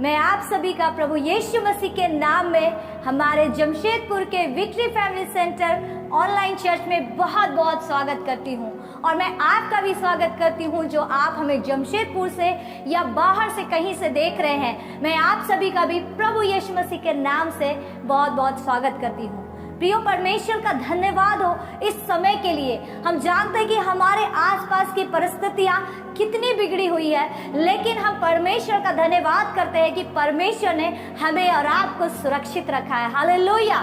मैं आप सभी का प्रभु यीशु मसीह के नाम में हमारे जमशेदपुर के victory family centre online church में बहुत बहुत स्वागत करती हूं। और मैं आपका भी स्वागत करती हूं जो आप हमें जमशेदपुर से या बाहर से कहीं से देख रहे हैं। मैं आप सभी का भी प्रभु यीशु मसीह के नाम से बहुत बहुत स्वागत करती हूं। प्रियो, परमेश्वर का धन्यवाद हो इस समय के लिए। हम जानते हैं कि हमारे आसपास की परिस्थितियां कितनी बिगड़ी हुई है, लेकिन हम परमेश्वर का धन्यवाद करते हैं कि परमेश्वर ने हमें और आपको सुरक्षित रखा है। हालेलुया।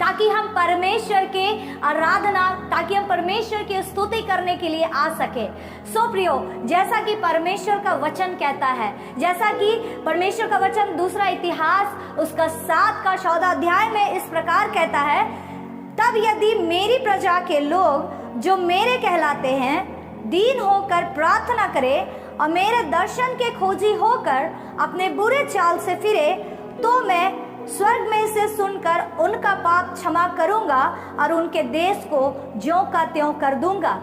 ताकि हम परमेश्वर के आराधना, ताकि हम परमेश्वर की स्तुति करने के लिए आ सके। सो प्रियो, जैसा कि परमेश्वर का वचन कहता है, जैसा कि परमेश्वर का वचन दूसरा इतिहास उसका 7 का 14 अध्याय में इस प्रकार कहता है, तब यदि मेरी प्रजा के लोग जो मेरे कहलाते हैं दीन होकर प्रार्थना करें और मेरे दर्शन के खोजी होकर अपने बुरे चाल से फिरे, तो मैं स्वर्ग में से सुनकर उनका पाप क्षमा करूंगा और उनके देश को ज्यों का त्यों कर दूंगा।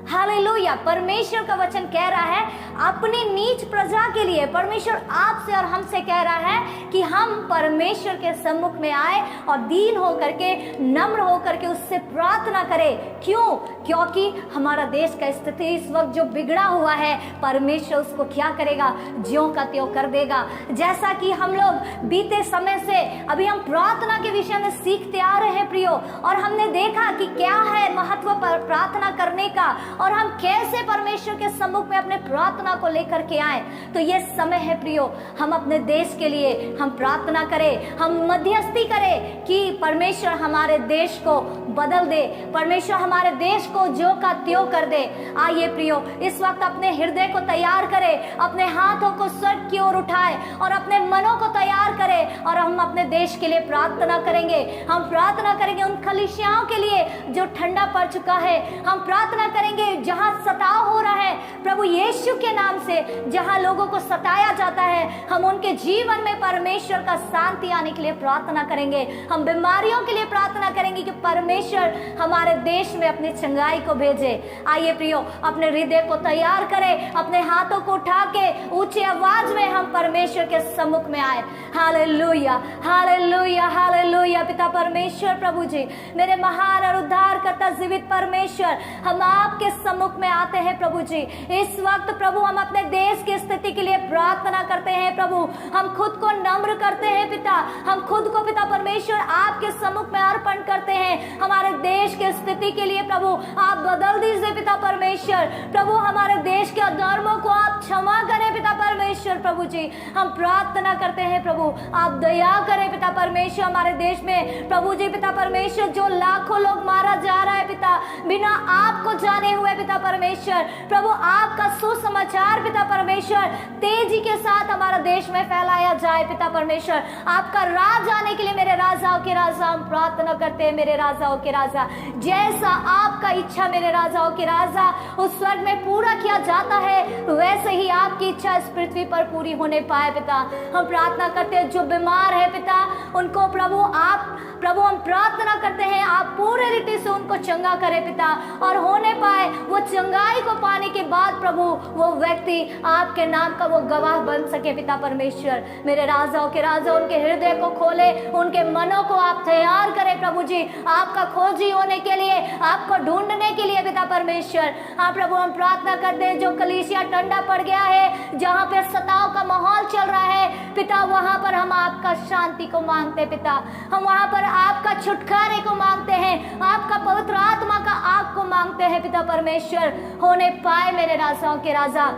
हालेलुया। परमेश्वर का वचन कह रहा है अपनी नीच प्रजा के लिए, परमेश्वर आपसे और हमसे कह रहा है कि हम परमेश्वर के सम्मुख में आए और दीन होकर के, नम्र होकर के उससे प्रार्थना करें। क्यों? क्योंकि हमारा देश का स्थिति इस वक्त जो बिगड़ा हुआ है, परमेश्वर उसको क्या करेगा? ज्यों का त्यों कर देगा। जैसा कि हम लोग बीते समय से अभी हम प्रार्थना के विषय में सीखते आ रहे हैं प्रियो, और हमने देखा कि क्या है महत्व प्रार्थना करने का और हम कैसे परमेश्वर के सम्मुख में अपने प्रार्थना को लेकर के आए। तो ये समय है प्रियो, हम अपने देश के लिए हम प्रार्थना करें, हम मध्यस्थी करें कि परमेश्वर हमारे देश को बदल दे, परमेश्वर हमारे देश को जो का त्यों कर दे। आइए प्रियो, इस वक्त अपने हृदय को तैयार करें, अपने हाथों को स्वर्ग की ओर उठाएं और अपने मनों को तैयार करें और हम अपने देश के लिए प्रार्थना करेंगे। हम प्रार्थना करेंगे उन कलीसियाओं के लिए जो ठंडा पड़ चुका है। हम प्रार्थना करेंगे जहां सताव हो रहा है, प्रभु यीशु के नाम से जहां लोगों को सताया जाता है, हम उनके जीवन में परमेश्वर का शांति आने के लिए प्रार्थना करेंगे। हम बीमारियों के लिए प्रार्थना करेंगे कि परमेश्वर हमारे देश में अपनी चंगाई को भेजे। आइए प्रियो, अपने हृदय को तैयार करें, अपने हाथों को उठा के ऊंची आवाज में हम परमेश्वर के सम्मुख में आए। Hallelujah, hallelujah, hallelujah. पिता परमेश्वर, प्रभु जी, मेरे महान और उद्धार करता जीवित परमेश्वर, हम आपके सम्मुख में आते हैं प्रभु जी। इस वक्त प्रभु हम अपने देश की स्थिति के लिए प्रार्थना करते हैं प्रभु। हम खुद को नम्र करते हैं पिता, हम खुद को पिता परमेश्वर आपके सम्मुख में अर्पण करते हैं। हमारे देश की स्थिति के लिए प्रभु आप बदल दीजिए पिता परमेश्वर। प्रभु हमारे देश के अधर्मों को आप क्षमा करें पिता परमेश्वर। प्रभु जी, हम प्रार्थना करते हैं प्रभु आप दया करें पिता परमेश्वर हमारे देश में। प्रभु जी पिता परमेश्वर, जो लाखों लोग मारा जा रहा है पिता बिना आपको जाने हुए पिता परमेश्वर, प्रभु आपका सुसमाचार पिता परमेश्वर तेजी के साथ हमारा देश में फैलाया जाए पिता परमेश्वर। आपका राज आने के लिए मेरे राजाओं के राजा हम प्रार्थना करते हैं। मेरे राजाओं के राजा, जैसा आपका इच्छा मेरे राजाओं के राजा उस स्वर्ग में पूरा किया जाता है, वैसे ही आपकी इच्छा इस पृथ्वी पर पूरी होने पाए पिता। हम प्रार्थना करते हैं जो बीमार है पिता, उनको प्रभु हम प्रार्थना करते हैं आप पूरे रीति से उनको चंगा करें पिता, और होने पाए वो चंगाई को पाने के बाद प्रभु वो व्यक्ति आपके नाम का वो गवाह बन सके पिता परमेश्वर। मेरे राजाओं के राजा उनके हृदय को खोले, उनके मनों को आप तैयार करें प्रभु जी आपका खोजी होने के लिए, आपको ढूंढने के लिए पिता परमेश्वर। हाँ प्रभु, हम प्रार्थना करते हैं जो कलीसिया ठंडा पड़ गया है, जहाँ पे सताव का माहौल चल रहा है पिता, वहाँ पर हम आपका शांति को मांगते पिता, हम वहाँ पर आपका छुटकारे को मांगते हैं, आपका पवित्र आत्मा का आग को मांगते हैं पिता परमेश्वर। होने पाए मेरे राजाओं के राजा,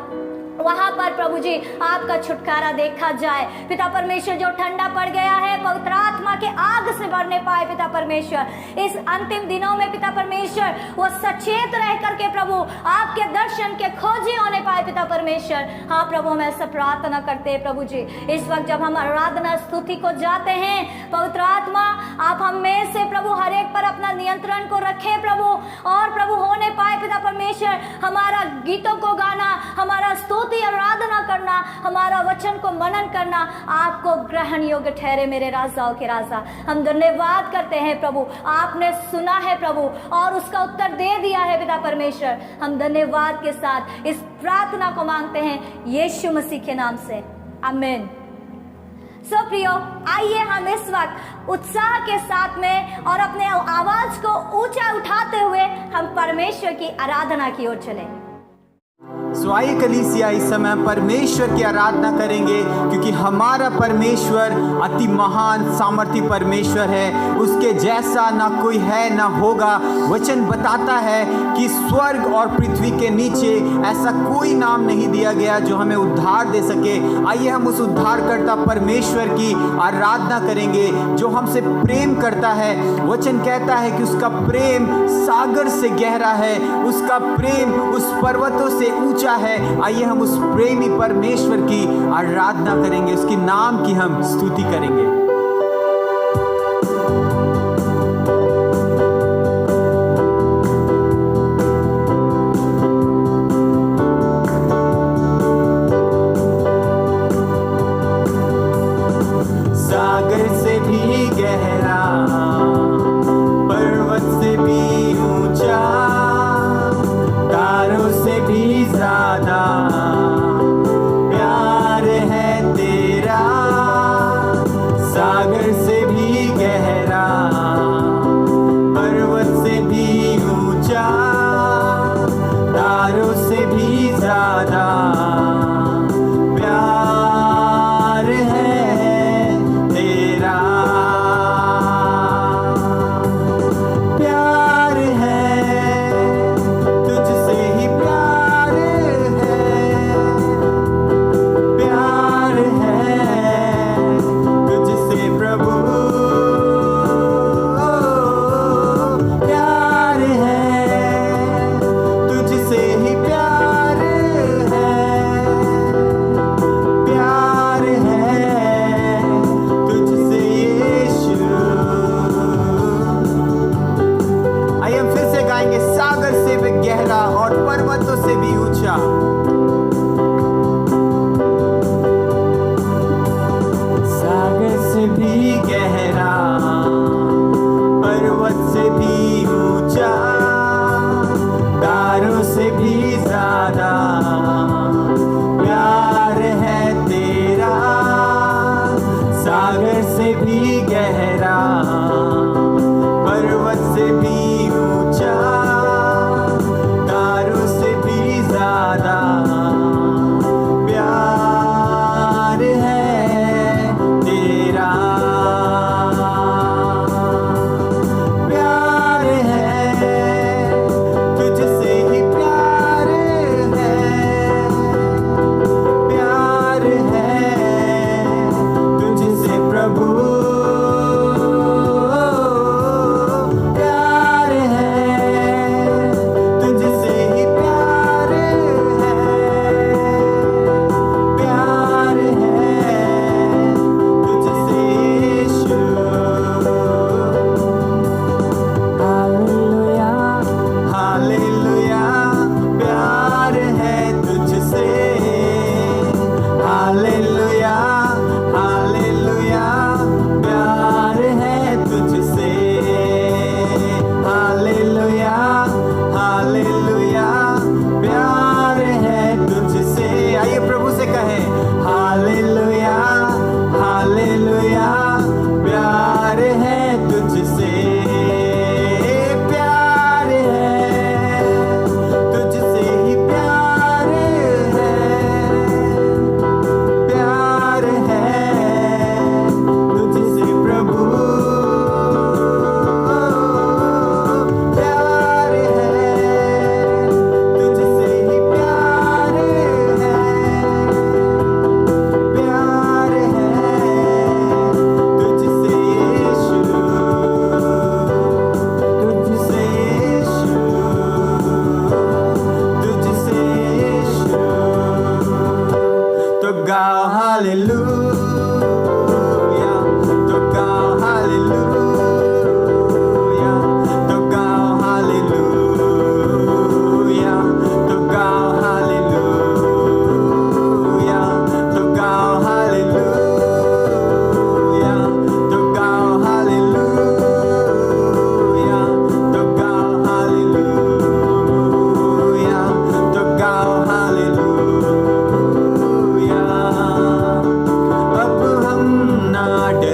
वहां पर प्रभु जी आपका छुटकारा देखा जाए पिता परमेश्वर। जो ठंडा पड़ गया है पवित्र आत्मा के आग से भरने पाए पिता परमेश्वर। इस अंतिम दिनों में पिता परमेश्वर वो सचेत रह करके प्रभु आपके दर्शन के खोजी होने पाए पिता परमेश्वर। हाँ प्रभु, हम ऐसा प्रार्थना करते हैं प्रभु जी। इस वक्त जब हम आराधना स्तुति को जाते हैं, पवित्र आत्मा आप हम में से प्रभु हर एक पर अपना नियंत्रण को रखे प्रभु, और प्रभु होने पाए पिता परमेश्वर हमारा गीतों को गाना, हमारा स्तुति आराधना करना, हमारा वचन को मनन करना आपको ग्रहण योग्य ठहरे मेरे राजाओं के राजा। हम धन्यवाद करते हैं प्रभु, आपने सुना है प्रभु और उसका उत्तर दे दिया है पिता परमेश्वर। हम धन्यवाद के साथ इस प्रार्थना को मांगते हैं यीशु मसीह के नाम से, आमीन। सो प्रियो, आइए हम इस वक्त उत्साह के साथ में और अपने आवाज को ऊंचा उठाते हुए हम परमेश्वर की आराधना की ओर चलें। सो आइए कलीसिया, इस समय परमेश्वर की आराधना करेंगे, क्योंकि हमारा परमेश्वर अति महान सामर्थी परमेश्वर है। उसके जैसा ना कोई है ना होगा। वचन बताता है कि स्वर्ग और पृथ्वी के नीचे ऐसा कोई नाम नहीं दिया गया जो हमें उद्धार दे सके। आइए हम उस उद्धारकर्ता परमेश्वर की आराधना करेंगे जो हमसे प्रेम करता है। वचन कहता है कि उसका प्रेम सागर से गहरा है, उसका प्रेम उस पर्वतों से ऊंचा है। आइए हम उस प्रेमी परमेश्वर की आराधना करेंगे, उसके नाम की हम स्तुति करेंगे। सागर से भी गहरा, पर्वत से भी ऊंचा, तारों से भी ज्यादा प्यार है तेरा। सागर से भी गहरा, पर्वत से भी ऊंचा, तारों से भी ज्यादा प्यार है तेरा। प्यार है, तुझसे ही प्यार है। प्यार है तुझसे प्रभु।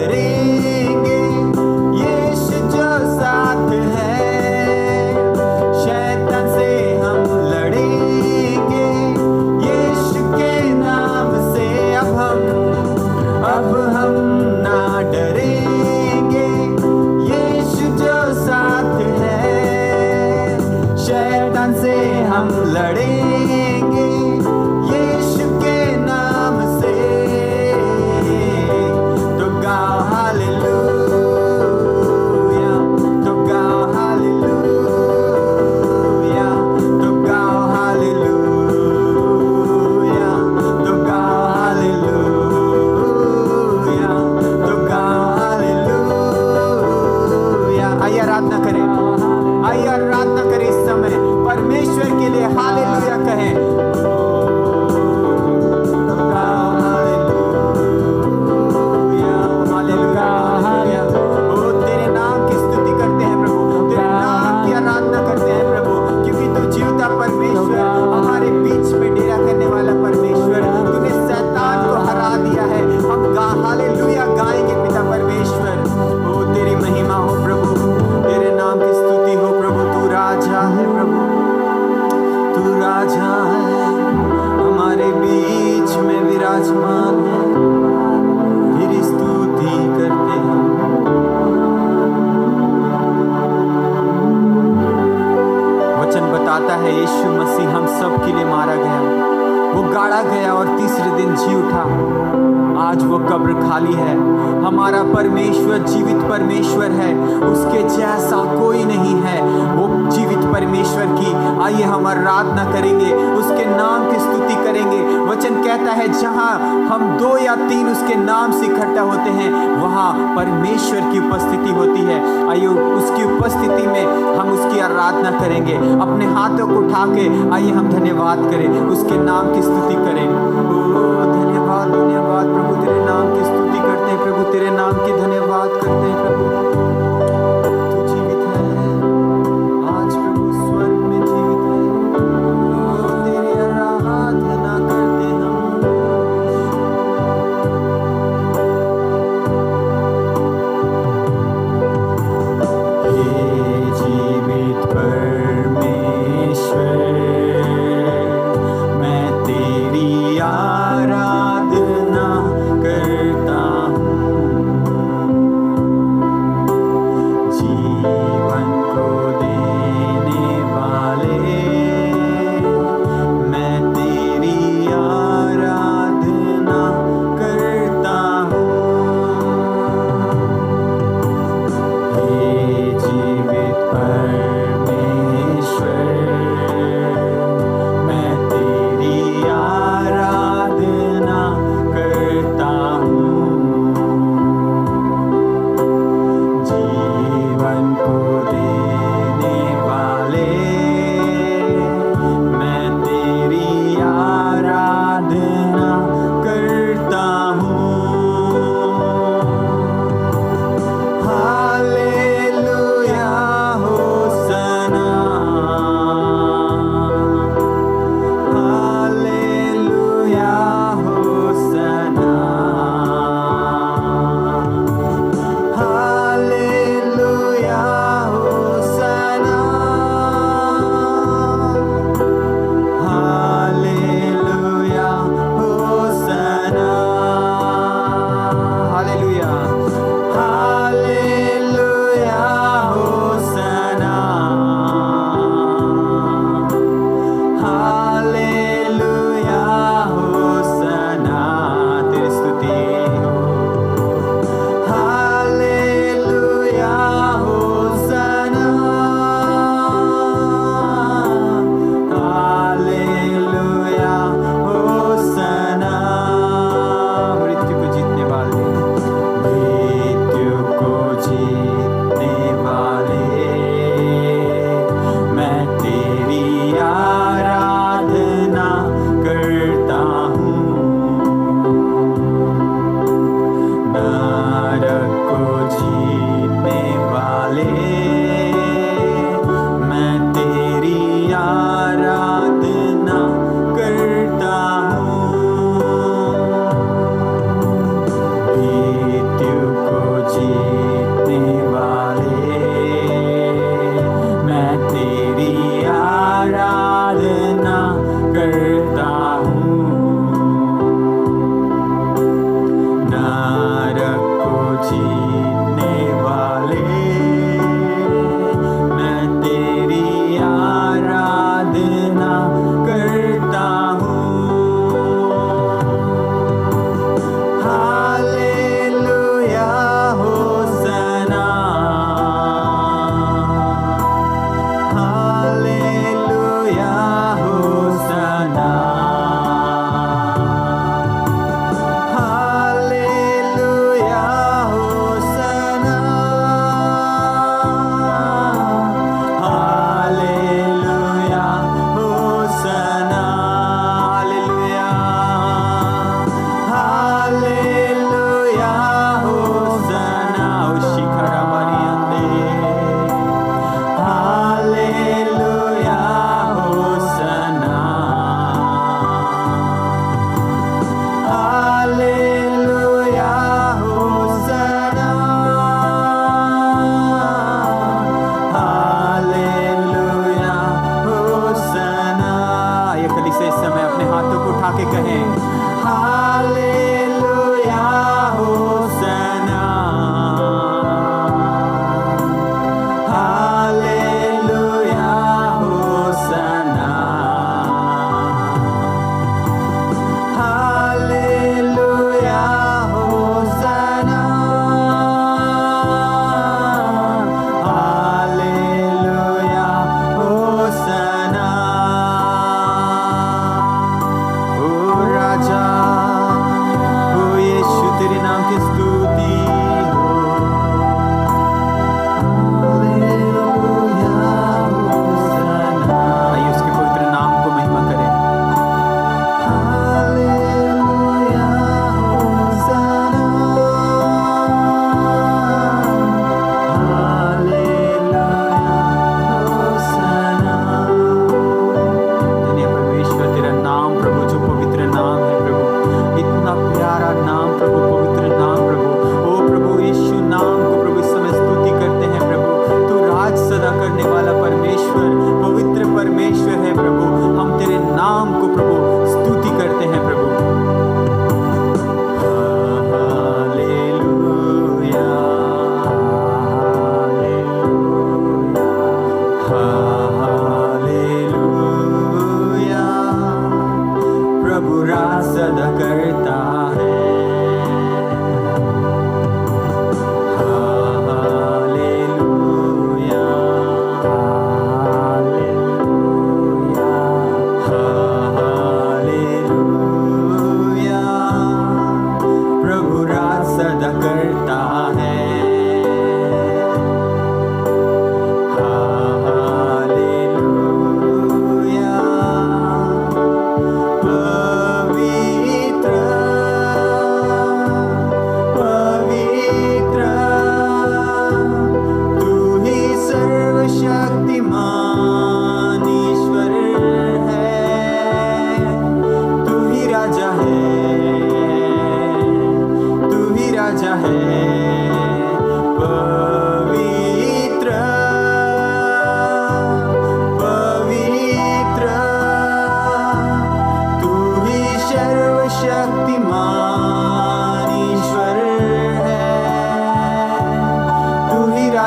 डरेंगे, यीशु जो साथ है। शैतान से हम लड़ेंगे, यीशु के नाम से अब हम ना डरेंगे, यीशु जो साथ है। शैतान से हम लड़ेंगे, यीशु के नाम से। तो गाओ हालेलुया, तो गाओ हालेलुया, तो गाओ हालेलुया, तो गाओ हालेलुया, तो गाओ हालेलुया। आइए आराधना करें, आइए आराधना करें इस समय, परमेश्वर के लिए हालेलुया कहें। Hallelujah, hallelujah, hallelujah. ओ तेरे नाम की स्तुति करते हैं प्रभु, तेरे नाम की आराधना करते हैं प्रभु, क्योंकि तू जीवता परमेश्वर, हमारे बीच में डेरा करने वाला परमेश्वर, तूने शैतान को हरा दिया है। हम हालेलुया गाएंगे पिता परमेश्वर। ओ तेरी महिमा हो प्रभु, तेरे नाम की स्तुति हो प्रभु। तू राजा है प्रभु, तू राजा है, हमारे बीच में विराजमान है। तेरी स्तुति करते हैं। वचन बताता है यीशु मसीह हम सब के लिए मारा गया, वो गाड़ा गया और तीसरे दिन जी उठा। आज वो कब्र खाली है। हमारा परमेश्वर जीवित परमेश्वर है, उसके जैसा कोई नहीं है। वो जीवित परमेश्वर की आइए हम आराधना करेंगे, उसके नाम की स्तुति करेंगे। वचन कहता है जहां हम 2 या 3 उसके नाम से इकट्ठा होते हैं, वहां परमेश्वर की उपस्थिति होती है। आइए उसकी उपस्थिति में हम उसकी आराधना करेंगे। अपने हाथों को उठा के आइए हम धन्यवाद करें, उसके नाम की स्तुति करें। ओ धन्यवाद, धन्यवाद प्रभु, तेरे नाम की स्तुति करते हैं प्रभु, तेरे नाम की धन्यवाद करते हैं प्रभु। तू जीवित है, आज प्रभु स्वर्ग में जीवित है। ओ तेरी आराधना करते हम। हे जीवित परमेश्वर, मैं तेरी आराधना करता हूँ।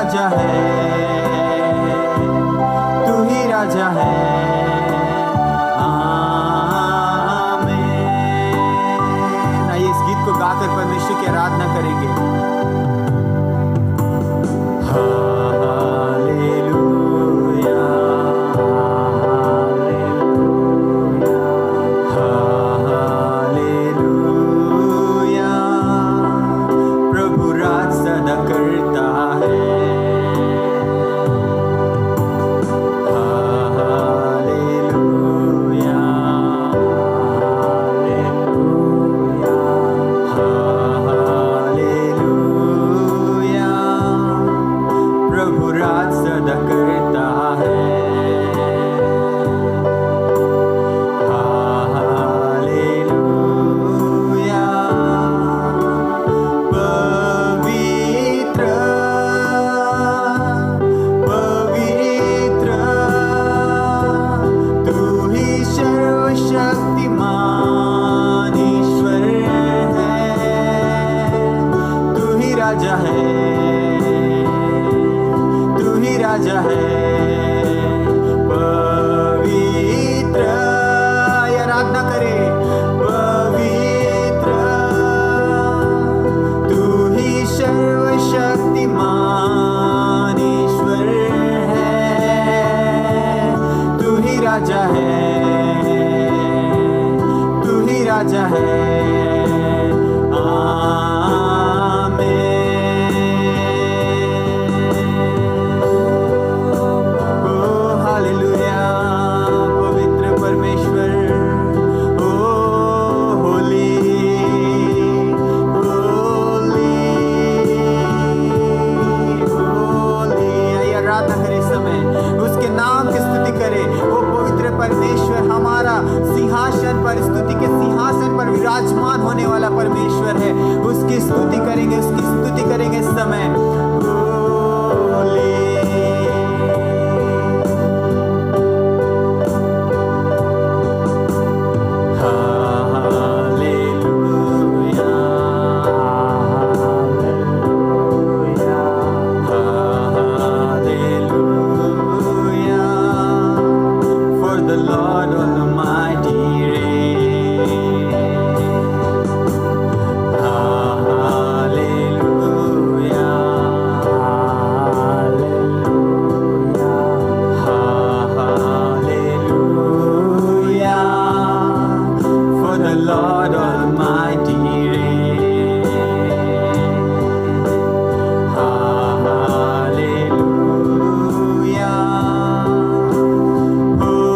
राजा है, तू ही राजा है। आमीन। आइए इस गीत को गाकर परमेश्वर की आराधना करेंगे। हालेलुया, हालेलुया, प्रभु राज सदा करता है। हालेलुया, हालेलुया, प्रभु राज सदा करता है। हालेलुया, पवित्र पवित्र तू ही सर्वशक्तिमान ईश्वर है, तू ही राजा है, तू ही राजा है। पवित्र, ये आराधना करे। पवित्र तू ही सर्वशक्तिमान ईश्वर है, तू ही राजा है, तू ही राजा है। हालेलुया, पवित्र परमेश्वर, ओ होली होली होली। आइए आराधना करें इस समय, उसके नाम की स्तुति करें। वो पवित्र परमेश्वर हमारा सिंहासन पर, स्तुति के सिंहासन पर विराजमान होने वाला परमेश्वर है। उसकी स्तुति करेंगे, उसकी स्तुति करेंगे इस समय। Holi hallelujah, hallelujah, for the Lord Almighty reigns. Hallelujah, hallelujah, for the Lord Almighty reigns. Hallelujah, holy,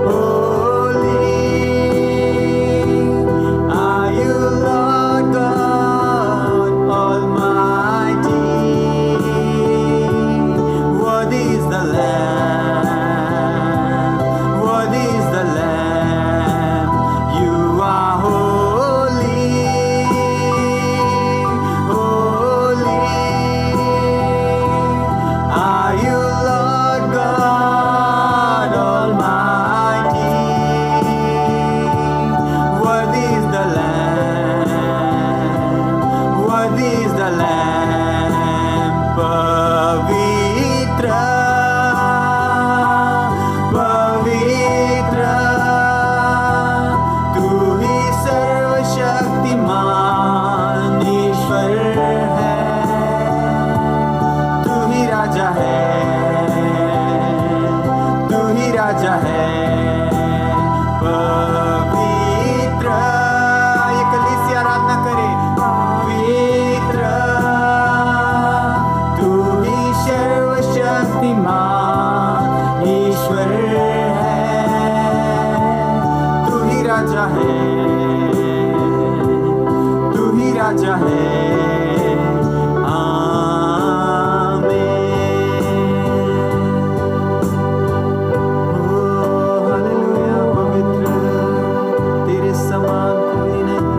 holy are you, Lord God Almighty. Worthy is the Lamb, worthy is the Lamb. You are holy, holy are you, Lord God Almighty. Worthy is the Lamb, worthy is the Lamb. Pavitra, pavitra, तू ही सर्वशक्तिमान ईश्वर है, तू ही राजा है, तू ही राजा है। पवित्र, ये कलीसिया आराधना करे। पवित्र तू ही सर्वशक्तिमान ईश्वर है, तू ही राजा है, तू ही राजा है। हालेलुया, पवित्र तेरे समान कोई नहीं,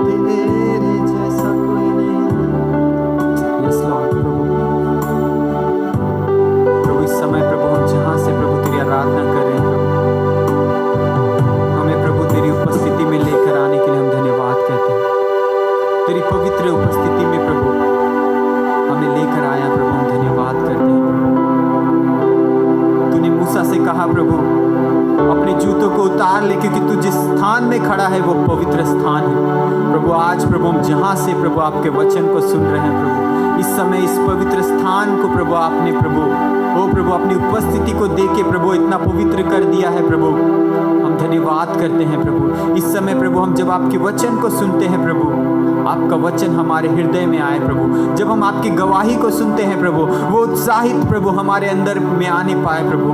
तेरे जैसा कोई नहीं। यस लॉर्ड, प्रभु इस समय प्रभु हम जहाँ से प्रभु तेरी आराधना कर रहे हैं, प्रभु हमें प्रभु तेरी उपस्थिति में लेकर आने के लिए हम धन्यवाद पड़ा है वो पवित्र स्थान है। प्रभु आज प्रभु हम जहाँ से प्रभु आपके वचन को सुन रहे हैं प्रभु, इस समय इस पवित्र स्थान को प्रभु आपने प्रभु अपनी उपस्थिति को दे के प्रभु इतना पवित्र कर दिया है प्रभु। हम धन्यवाद करते हैं प्रभु। इस समय प्रभु हम जब आपके वचन को सुनते हैं प्रभु, आपका वचन हमारे हृदय में आए प्रभु। जब हम आपकी गवाही को सुनते हैं प्रभु, वो उत्साहित प्रभु हमारे अंदर में आने पाए प्रभु,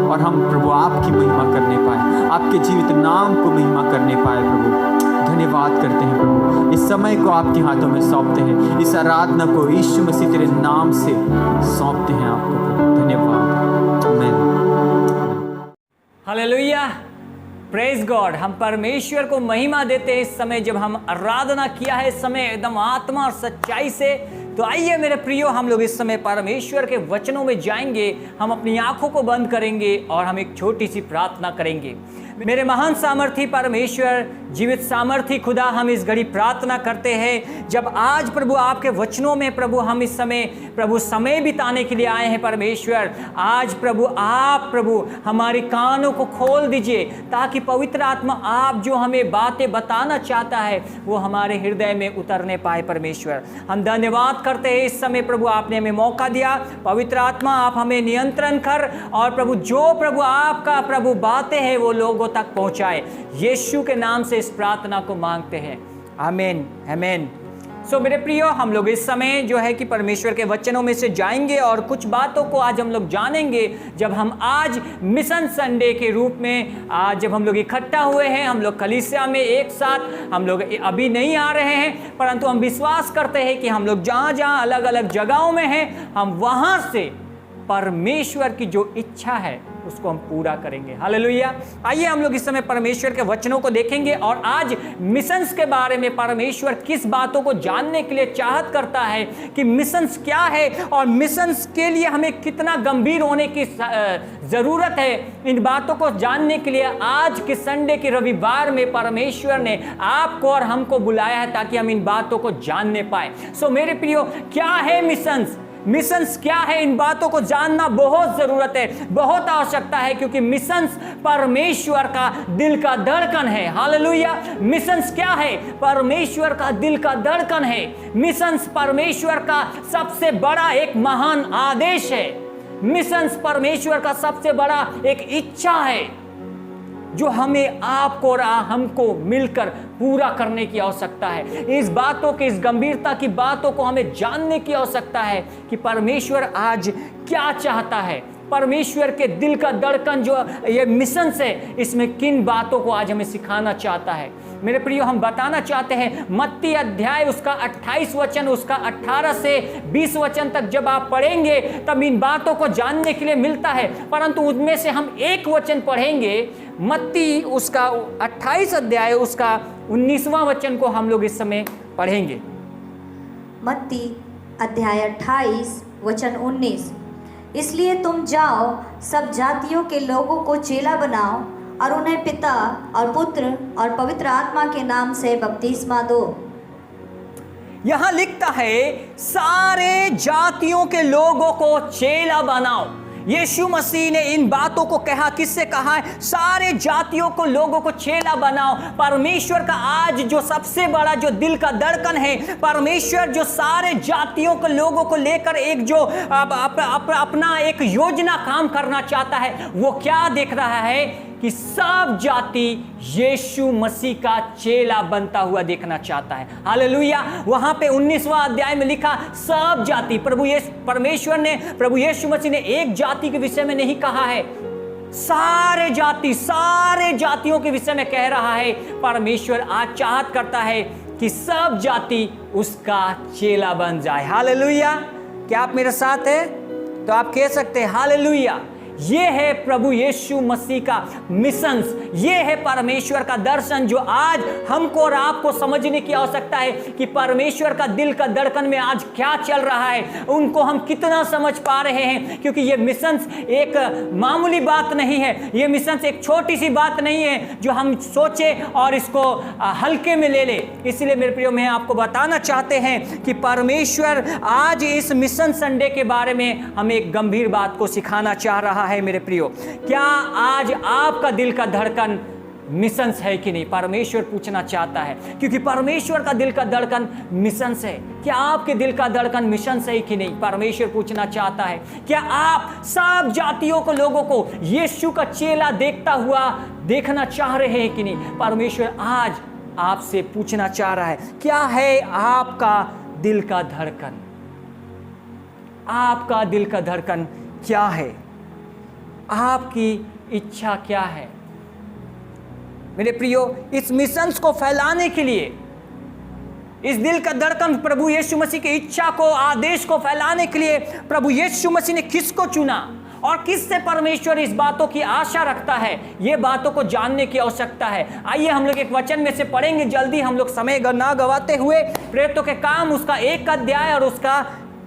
और हम प्रभु आपकी महिमा करने पाए, आपके जीवित नाम को महिमा करने पाए प्रभु। धन्यवाद करते हैं प्रभु। इस समय को आपके हाथों में सौंपते हैं, इस आराधना को यीशु मसीह तेरे नाम से सौंपते हैं आपको प्रभु। धन्यवाद। आमीन। Hallelujah, praise God. हम परमेश्वर को महिमा देते हैं इस समय जब हम आराधना किया है इस समय एकदम आत्मा और सच्चाई से। तो आइए मेरे प्रियो, हम लोग इस समय परमेश्वर के वचनों में जाएंगे। हम अपनी आंखों को बंद करेंगे और हम एक छोटी सी प्रार्थना करेंगे। मेरे महान सामर्थी परमेश्वर, जीवित सामर्थी खुदा, हम इस घड़ी प्रार्थना करते हैं जब आज प्रभु आपके वचनों में प्रभु हम इस समय प्रभु समय बिताने के लिए आए हैं परमेश्वर। आज प्रभु आप प्रभु हमारे कानों को खोल दीजिए ताकि पवित्र आत्मा आप जो हमें बातें बताना चाहता है वो हमारे हृदय में उतरने पाए परमेश्वर। हम धन्यवाद करते हैं इस समय प्रभु आपने हमें मौका दिया। पवित्र आत्मा आप हमें नियंत्रण कर और प्रभु जो प्रभु आपका प्रभु बातें हैं वो लोगों तक पहुंचाए। यीशु के नाम से इस प्रार्थना को मांगते हैं, आमीन आमीन। सो मेरे प्रियो, हम लोग इस समय जो है कि परमेश्वर के वचनों में से जाएंगे और कुछ बातों को आज हम लोग जानेंगे। जब हम आज मिशन संडे के रूप में आज जब हम लोग इकट्ठा हुए हैं, हम लोग कलीसिया में एक साथ हम लोग अभी नहीं आ रहे हैं, परंतु हम विश्वास करते हैं कि हम लोग जहाँ जहाँ अलग अलग जगहों में हैं, हम वहाँ से परमेश्वर की जो इच्छा है उसको हम पूरा करेंगे। हालेलुया। आइए हम लोग इस समय परमेश्वर के वचनों को देखेंगे और आज मिशंस के बारे में परमेश्वर किस बातों को जानने के लिए चाहत करता है कि मिशंस क्या है और मिशंस के लिए हमें कितना गंभीर होने की ज़रूरत है। इन बातों को जानने के लिए आज के संडे के रविवार में परमेश्वर ने आपको और हमको बुलाया है ताकि हम इन बातों को जानने पाए। सो मेरे प्रियो, क्या है मिशंस? मिशंस क्या है? इन बातों को जानना बहुत ज़रूरत है, बहुत आवश्यकता है, क्योंकि मिशंस परमेश्वर का दिल का धड़कन है। हालेलुया। मिशंस क्या है? परमेश्वर का दिल का धड़कन है। मिशंस परमेश्वर का सबसे बड़ा एक महान आदेश है। मिशंस परमेश्वर का सबसे बड़ा एक इच्छा है जो हमें आपको और हमको मिलकर पूरा करने की आवश्यकता है। इस बातों की, इस गंभीरता की बातों को हमें जानने की आवश्यकता है कि परमेश्वर आज क्या चाहता है। परमेश्वर के दिल का धड़कन जो ये मिशन है, इसमें किन बातों को आज हमें सिखाना चाहता है। मेरे प्रियो, हम बताना चाहते हैं मत्ती अध्याय उसका 28 वचन, उसका 18 से 20 वचन तक जब आप पढ़ेंगे तब इन बातों को जानने के लिए मिलता है। परंतु उनमें से हम एक वचन पढ़ेंगे, मत्ती उसका 28 अध्याय उसका 19वां वचन को हम लोग इस समय पढ़ेंगे। मत्ती अध्याय 28 वचन 19। इसलिए तुम जाओ, सब जातियों के लोगों को चेला बनाओ और उन्हें पिता और पुत्र और पवित्र आत्मा के नाम से बपतिस्मा दो। यहां लिखता है सारे जातियों के लोगों को चेला बनाओ। यीशु मसीह ने इन बातों को कहा, किससे कहा है? सारे जातियों को लोगों को चेला बनाओ। परमेश्वर का आज जो सबसे बड़ा जो दिल का धड़कन है, परमेश्वर जो सारे जातियों के लोगों को लेकर एक जो अपना एक योजना काम करना चाहता है, वो क्या देख रहा है कि सब जाति यीशु मसीह का चेला बनता हुआ देखना चाहता है। हालेलुया। वहां पे 19वां अध्याय में लिखा सब जाति। परमेश्वर ने, प्रभु यीशु मसीह ने एक जाति के विषय में नहीं कहा है, सारे जाति, सारे जातियों के विषय में कह रहा है। परमेश्वर आज चाहत करता है कि सब जाति उसका चेला बन जाए। हालेलुया। क्या आप मेरे साथ हैं? तो आप कह सकते हैं हालेलुया। ये है प्रभु यीशु मसीह का मिशंस, ये है परमेश्वर का दर्शन जो आज हमको और आपको समझने की आवश्यकता है कि परमेश्वर का दिल का धड़कन में आज क्या चल रहा है, उनको हम कितना समझ पा रहे हैं। क्योंकि ये मिशंस एक मामूली बात नहीं है, ये मिशंस एक छोटी सी बात नहीं है जो हम सोचे और इसको हल्के में ले ले। इसलिए मेरे प्रियो, मैं आपको बताना चाहते हैं कि परमेश्वर आज इस मिशन संडे के बारे में हमें एक गंभीर बात को सिखाना चाह रहा है। मेरे प्रियो, क्या आज आपका दिल का धड़कन मिशंस है कि नहीं, परमेश्वर पूछना चाहता है, क्योंकि परमेश्वर का दिल का धड़कन मिशंस है। क्या आपके दिल का धड़कन मिशंस है कि नहीं, परमेश्वर पूछना चाहता है। क्या आप सब जातियों को, लोगों को यीशु का चेला देखना चाह रहे हैं कि नहीं, परमेश्वर आज आपसे पूछना चाह रहा है। क्या है आपका दिल का धड़कन? आपका दिल का धड़कन क्या है? आपकी इच्छा क्या है? मेरे प्रियो, इस मिशंस को फैलाने के लिए, इस दिल का धड़कन प्रभु यीशु मसीह की इच्छा को, आदेश को फैलाने के लिए प्रभु यीशु मसीह ने किसको चुना और किससे परमेश्वर इस बातों की आशा रखता है, ये बातों को जानने की आवश्यकता है। आइए हम लोग एक वचन में से पढ़ेंगे जल्दी, हम लोग समय ना गवाते हुए। प्रेरितों के काम उसका 1 अध्याय और उसका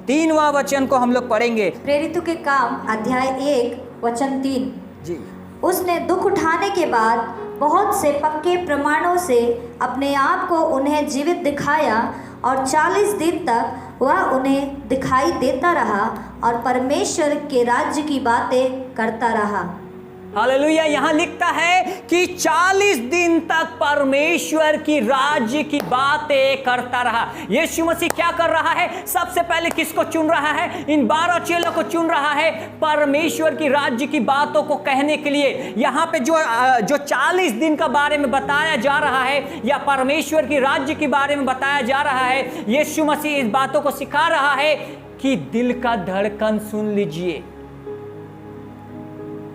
3वां वचन को हम लोग पढ़ेंगे। प्रेरितों के काम अध्याय 1 वचन 3। जी। उसने दुख उठाने के बाद बहुत से पक्के प्रमाणों से अपने आप को उन्हें जीवित दिखाया और 40 दिन तक वह उन्हें दिखाई देता रहा और परमेश्वर के राज्य की बातें करता रहा। हालेलुया। यहाँ लिखता है कि 40 दिन तक परमेश्वर की राज्य की बातें करता रहा। यीशु मसीह क्या कर रहा है? सबसे पहले किसको चुन रहा है? इन 12 चेलों को चुन रहा है परमेश्वर की राज्य की बातों को कहने के लिए। यहाँ पे जो 40 दिन का बारे में बताया जा रहा है या परमेश्वर की राज्य के बारे में बताया जा रहा है, यीशु मसीह इस बातों को सिखा रहा है कि दिल का धड़कन सुन लीजिए।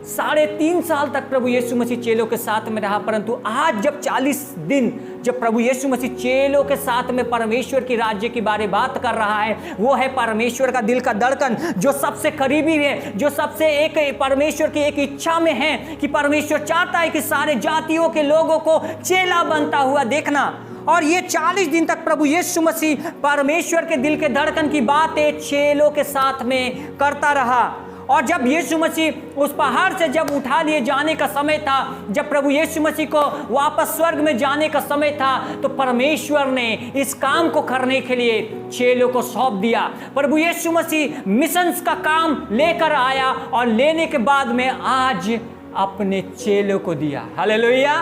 3.5 साल तक प्रभु यीशु मसीह चेलों के साथ में रहा, परंतु आज जब 40 दिन जब प्रभु यीशु मसीह चेलों के साथ में परमेश्वर की राज्य के बारे में बात कर रहा है, वो है परमेश्वर का दिल का धड़कन, जो सबसे करीबी है, जो सबसे एक परमेश्वर की एक इच्छा में है कि परमेश्वर चाहता है कि सारे जातियों के लोगों को चेला बनता हुआ देखना। और ये 40 दिन तक प्रभु यीशु मसीह परमेश्वर के दिल के धड़कन की बातें चेलों के साथ में करता रहा। और जब यीशु मसीह उस पहाड़ से जब उठा लिए जाने का समय था, जब प्रभु यीशु मसीह को वापस स्वर्ग में जाने का समय था, तो परमेश्वर ने इस काम को करने के लिए चेलों को सौंप दिया। प्रभु यीशु मसीह मिशंस का काम लेकर आया और लेने के बाद में आज अपने चेलों को दिया। हालेलुया।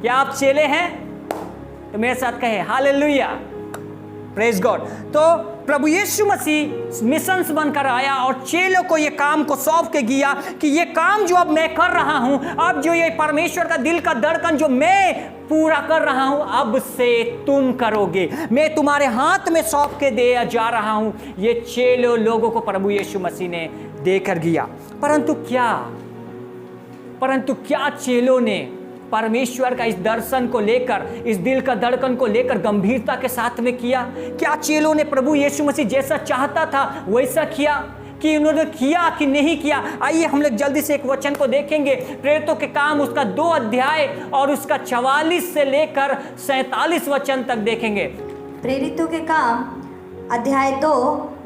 क्या आप चेले हैं? तो मेरे साथ कहे हालेलुया, प्रेज गॉड। तो प्रभु यीशु मसीह मिशंस बनकर आया और चेलों को ये काम को सौंप के गया कि ये काम जो अब मैं कर रहा हूं, अब जो ये परमेश्वर का दिल का धड़कन जो मैं पूरा कर रहा हूं, अब से तुम करोगे। मैं तुम्हारे हाथ में सौंप के दे जा रहा हूं। ये चेलों लोगों को प्रभु यीशु मसीह ने देकर गया। परंतु क्या चेलों ने परमेश्वर का इस दर्शन को लेकर, इस दिल का धड़कन को लेकर गंभीरता के साथ में किया? क्या चेलों ने प्रभु यीशु मसीह जैसा चाहता था वैसा किया कि उन्होंने किया कि नहीं किया? आइए हम लोग जल्दी से एक वचन को देखेंगे। प्रेरितों के काम उसका 2 अध्याय और उसका 44 से लेकर 47 वचन तक देखेंगे। प्रेरितों के काम अध्याय 2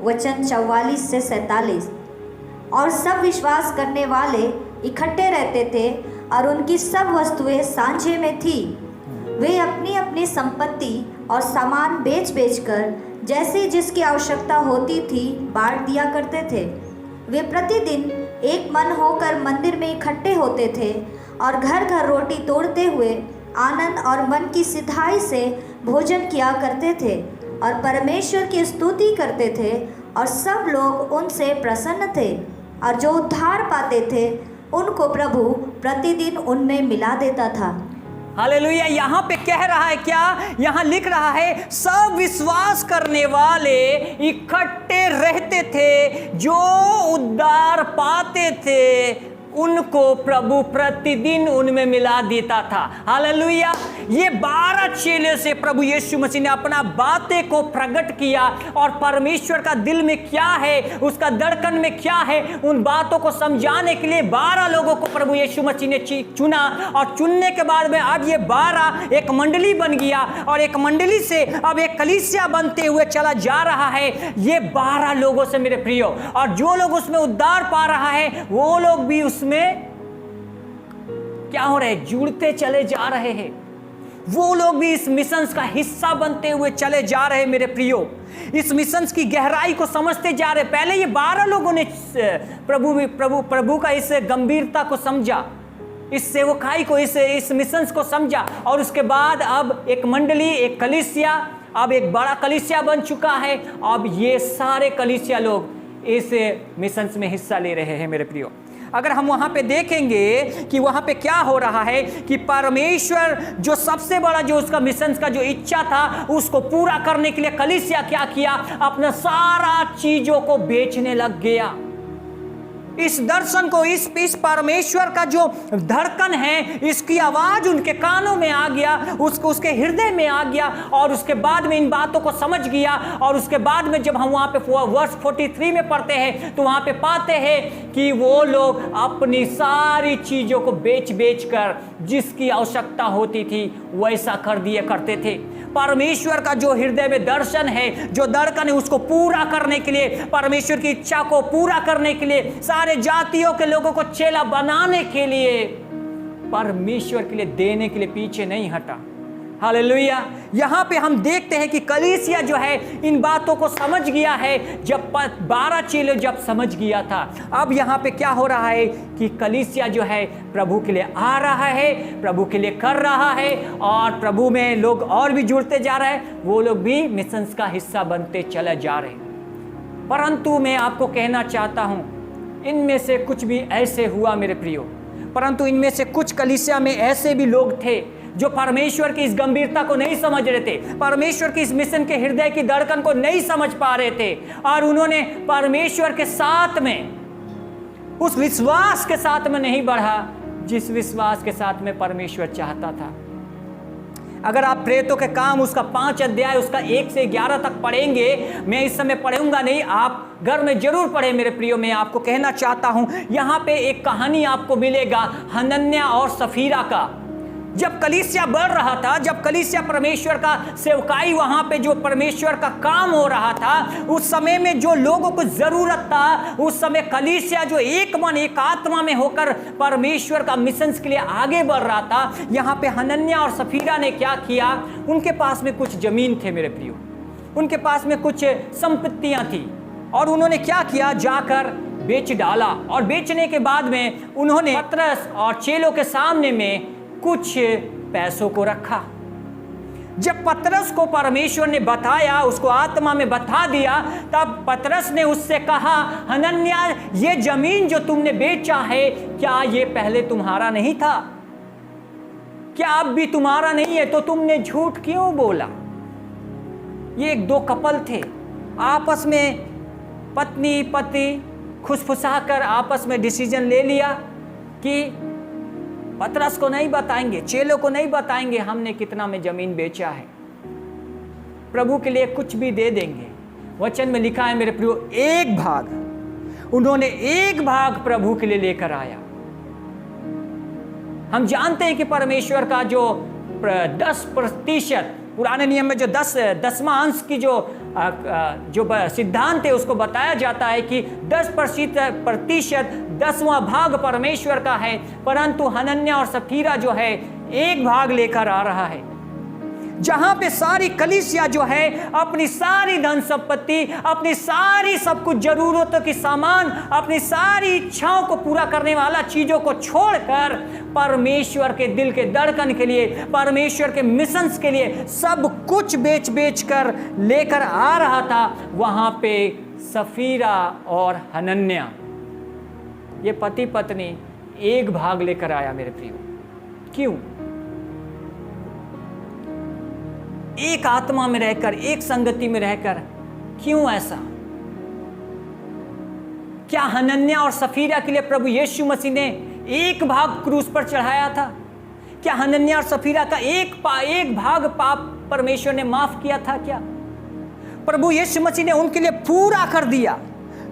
वचन 44 से 47। और सब विश्वास करने वाले इकट्ठे रहते थे और उनकी सब वस्तुएं सांझे में थी। वे अपनी अपनी संपत्ति और सामान बेच कर जैसी जिसकी आवश्यकता होती थी बांट दिया करते थे। वे प्रतिदिन एक मन होकर मंदिर में इकट्ठे होते थे और घर घर रोटी तोड़ते हुए आनंद और मन की सिधाई से भोजन किया करते थे और परमेश्वर की स्तुति करते थे। और सब लोग उनसे प्रसन्न थे और जो उद्धार पाते थे उनको प्रभु प्रतिदिन उनमें मिला देता था। हालेलुया। यहाँ पे कह रहा है क्या? यहाँ लिख रहा है सब विश्वास करने वाले इकट्ठे रहते थे, जो उद्धार पाते थे उनको प्रभु प्रतिदिन उनमें मिला देता था। हालेलुया। ये 12 चेले से प्रभु यीशु मसीह ने अपना बातें को प्रकट किया और परमेश्वर का दिल में क्या है, उसका धड़कन में क्या है, उन बातों को समझाने के लिए 12 लोगों को प्रभु यीशु मसीह ने चुना। और चुनने के बाद में आज ये 12 एक मंडली बन गया और एक मंडली से अब एक कलीसिया बनते हुए चला जा रहा है। ये 12 लोगों से मेरे प्रियो, और जो लोग उसमें उद्धार पा रहा है वो लोग भी उसमें क्या हो रहे? जुड़ते चले जा रहे हैं। वो लोग भी इस मिशंस का हिस्सा बनते हुए चले जा रहे हैं मेरे प्रियो। इस मिशंस की गहराई को समझते जा रहे। पहले ये 12 लोगों ने प्रभु का इस गंभीरता को समझा, इस सेवकाई को, इस मिशन को समझा, और उसके बाद अब एक मंडली, एक कलीसिया, अब एक बड़ा कलीसिया बन चुका है। अब ये सारे कलीसिया लोग इस मिशन में हिस्सा ले रहे हैं मेरे प्रियो। अगर हम वहां पे देखेंगे कि वहां पे क्या हो रहा है कि परमेश्वर जो सबसे बड़ा जो उसका मिशन का जो इच्छा था उसको पूरा करने के लिए कलीसिया क्या किया, अपना सारा चीजों को बेचने लग गया। इस दर्शन को, इस परमेश्वर का जो धड़कन है, इसकी आवाज उनके कानों में आ गया, उसके हृदय में आ गया, और उसके बाद में इन बातों को समझ गया। और उसके बाद में जब हम वहां पे वर्ष 43 में पढ़ते हैं तो वहां पे पाते हैं कि वो लोग अपनी सारी चीजों को बेच कर जिसकी आवश्यकता होती थी वैसा कर दिया करते थे। परमेश्वर का जो हृदय में दर्शन है, जो धड़कन है, उसको पूरा करने के लिए, परमेश्वर की इच्छा को पूरा करने के लिए, सारे जातियों के लोगों को चेला बनाने के लिए, परमेश्वर के लिए देने के लिए पीछे नहीं हटा। हालेलुया। यहां पे हम देखते हैं कि कलीसिया जो है इन बातों को समझ गया है। जब 12 चेले जब समझ गया था, अब यहां पे क्या हो रहा है कि कलीसिया जो है प्रभु के लिए आ रहा है, प्रभु के लिए कर रहा है, और प्रभु में लोग और भी जुड़ते जा रहे हैं, वो लोग भी मिशन का हिस्सा बनते चले जा रहे हैं। परंतु मैं आपको कहना चाहता हूं, इनमें से कुछ भी ऐसे हुआ मेरे प्रियो, परंतु इनमें से कुछ कलीसिया में ऐसे भी लोग थे जो परमेश्वर की इस गंभीरता को नहीं समझ रहे थे, परमेश्वर की इस मिशन के हृदय की धड़कन को नहीं समझ पा रहे थे, और उन्होंने परमेश्वर के साथ में, उस विश्वास के साथ में नहीं बढ़ा जिस विश्वास के साथ में परमेश्वर चाहता था। अगर आप प्रेरितों के काम उसका 5 अध्याय उसका 1 से 11 तक पढ़ेंगे, मैं इस समय पढ़ूंगा नहीं, आप घर में जरूर पढ़े मेरे प्रियो। मैं आपको कहना चाहता हूं, यहां पे एक कहानी आपको मिलेगा हनन्याह और सफीरा का। जब कलीसिया बढ़ रहा था, जब कलीसिया परमेश्वर का सेवकाई, वहां पे जो परमेश्वर का काम हो रहा था, उस समय में जो लोगों को जरूरत था, उस समय कलीसिया जो एक मन एक आत्मा में होकर परमेश्वर का मिशन के लिए आगे बढ़ रहा था, यहां पे हनन्याह और सफीरा ने क्या किया, उनके पास में कुछ जमीन थे मेरे प्रियो, उनके पास में कुछ संपत्तियां थी, और उन्होंने क्या किया, जाकर बेच डाला। और बेचने के बाद में उन्होंने पतरस और चेलों के सामने में कुछ पैसों को रखा। जब पतरस को परमेश्वर ने बताया, उसको आत्मा में बता दिया, तब पतरस ने उससे कहा, हनन्याह, ये जमीन जो तुमने बेचा है, क्या ये पहले तुम्हारा नहीं था? क्या अब भी तुम्हारा नहीं है? तो तुमने झूठ क्यों बोला? ये 2 कपल थे, आपस में पत्नी पति खुसफुसाकर आपस में डिसीजन ले लिया कि पतरस को नहीं बताएंगे, चेलों को नहीं बताएंगे हमने कितना में जमीन बेचा है, प्रभु के लिए कुछ भी दे देंगे। वचन में लिखा है मेरे प्रियो, 1 भाग, उन्होंने 1 भाग प्रभु के लिए लेकर आया। हम जानते हैं कि परमेश्वर का जो 10% पुराने नियम में जो 10वां अंश की जो सिद्धांत है उसको बताया जाता है कि 10% 10वां भाग परमेश्वर का है, परंतु हनन्याह और सफीरा जो है 1 भाग लेकर आ रहा है। जहां पे सारी कलीसिया जो है अपनी सारी धन संपत्ति, अपनी सारी सब कुछ जरूरतों की सामान, अपनी सारी इच्छाओं को पूरा करने वाला चीजों को छोड़कर परमेश्वर के दिल के धड़कन के लिए, परमेश्वर के मिशंस के लिए सब कुछ बेच कर लेकर आ रहा था, वहां पे सफीरा और हनन्याह ये पति पत्नी 1 भाग लेकर आया मेरे प्रियो। क्यों? एक आत्मा में रहकर, एक संगति में रहकर, क्यों ऐसा? क्या हनन्याह और सफीरा के लिए प्रभु यीशु मसीह ने 1 भाग क्रूस पर चढ़ाया था? क्या हनन्याह और सफीरा का एक भाग पाप परमेश्वर ने माफ किया था? क्या प्रभु यीशु मसीह ने उनके लिए पूरा कर दिया?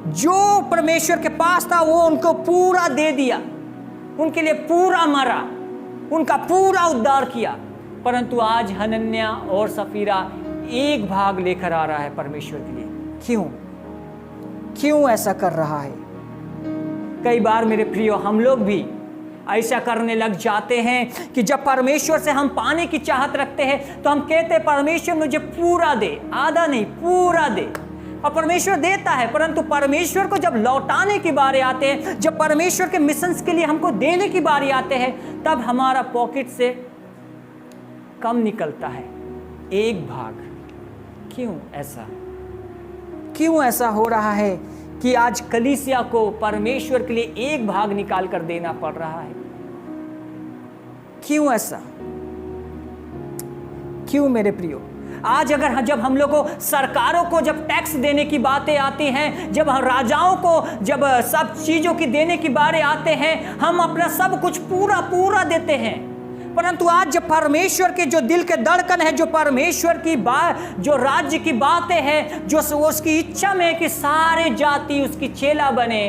जो परमेश्वर के पास था वो उनको पूरा दे दिया, उनके लिए पूरा मरा, उनका पूरा उद्धार किया। परंतु आज हनन्याह और सफीरा 1 भाग लेकर आ रहा है परमेश्वर के लिए। क्यों ऐसा कर रहा है? कई बार मेरे प्रियो हम लोग भी ऐसा करने लग जाते हैं कि जब परमेश्वर से हम पाने की चाहत रखते हैं तो हम कहते हैं परमेश्वर मुझे पूरा दे, आधा नहीं पूरा दे। और परमेश्वर देता है, परंतु परमेश्वर को जब लौटाने की बारी आते हैं, जब परमेश्वर के मिशंस के लिए हमको देने की बारी आते हैं, तब हमारा पॉकेट से कम निकलता है, 1 भाग। क्यों ऐसा हो रहा है कि आज कलीसिया को परमेश्वर के लिए 1 भाग निकाल कर देना पड़ रहा है? क्यों ऐसा? क्यों मेरे प्रियो? आज जब हम लोग को सरकारों को जब टैक्स देने की बातें आती हैं, जब राजाओं को जब सब चीजों की देने की बातें आते हैं, हम अपना सब कुछ पूरा देते हैं, परंतु आज जब परमेश्वर के जो दिल के धड़कन है, जो परमेश्वर की बात, जो राज्य की बातें हैं, जो उसकी इच्छा में है कि सारे जाति उसकी चेला बने,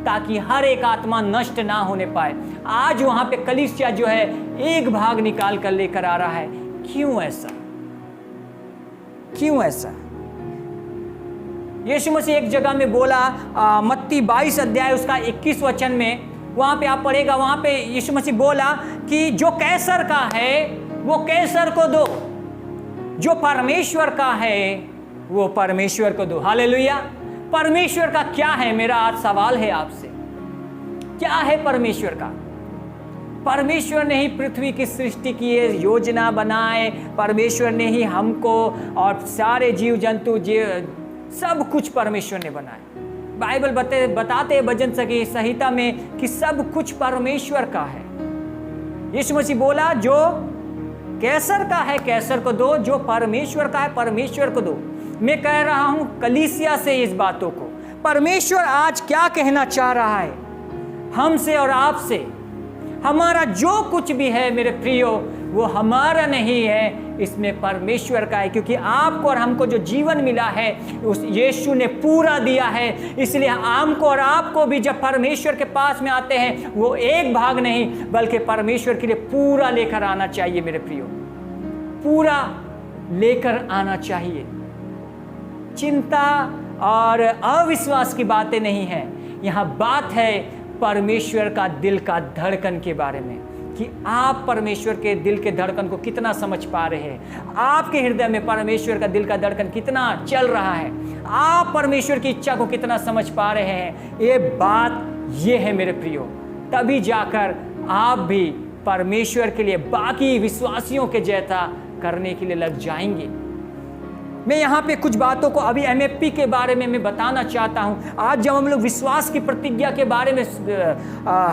ताकि हर एक आत्मा नष्ट ना होने पाए, आज वहां पे कलीसिया जो है 1 भाग निकाल कर लेकर आ रहा है। क्यों ऐसा? यीशु मसीह एक जगह में बोला, मत्ती 22 अध्याय उसका 21 वचन में, वहां पे आप पढ़ेगा, वहां पे यीशु मसीह बोला कि जो कैसर का है वो कैसर को दो, जो परमेश्वर का है वो परमेश्वर को दो। हालेलुया। परमेश्वर का क्या है? मेरा आज सवाल है आपसे, क्या है परमेश्वर का? परमेश्वर ने ही पृथ्वी की सृष्टि की है, योजना बनाए, परमेश्वर ने ही हमको और सारे जीव जंतु सब कुछ परमेश्वर ने बनाया। बाइबल बताते हैं भजन संहिता में कि सब कुछ परमेश्वर का है। यीशु मसीह बोला जो कैसर का है कैसर को दो, जो परमेश्वर का है परमेश्वर को दो। मैं कह रहा हूं कलीसिया से इस बातों को, परमेश्वर आज क्या कहना चाह रहा है हमसे और आपसे? हमारा जो कुछ भी है मेरे प्रियो, वो हमारा नहीं है, इसमें परमेश्वर का है, क्योंकि आपको और हमको जो जीवन मिला है उस यीशु ने पूरा दिया है। इसलिए हमको और आपको भी जब परमेश्वर के पास में आते हैं, वो 1 भाग नहीं बल्कि परमेश्वर के लिए पूरा लेकर आना चाहिए मेरे प्रियो, पूरा लेकर आना चाहिए। चिंता और अविश्वास की बातें नहीं है, यहाँ बात है परमेश्वर का दिल का धड़कन के बारे में, कि आप परमेश्वर के दिल के धड़कन को कितना समझ पा रहे हैं, आपके हृदय में परमेश्वर का दिल का धड़कन कितना चल रहा है, आप परमेश्वर की इच्छा को कितना समझ पा रहे हैं। ये बात ये है मेरे प्रियो, तभी जाकर आप भी परमेश्वर के लिए बाकी विश्वासियों के जैसा करने के लिए लग जाएंगे। मैं यहाँ पे कुछ बातों को अभी MFP के बारे में मैं बताना चाहता हूँ। आज जब हम लोग विश्वास की प्रतिज्ञा के बारे में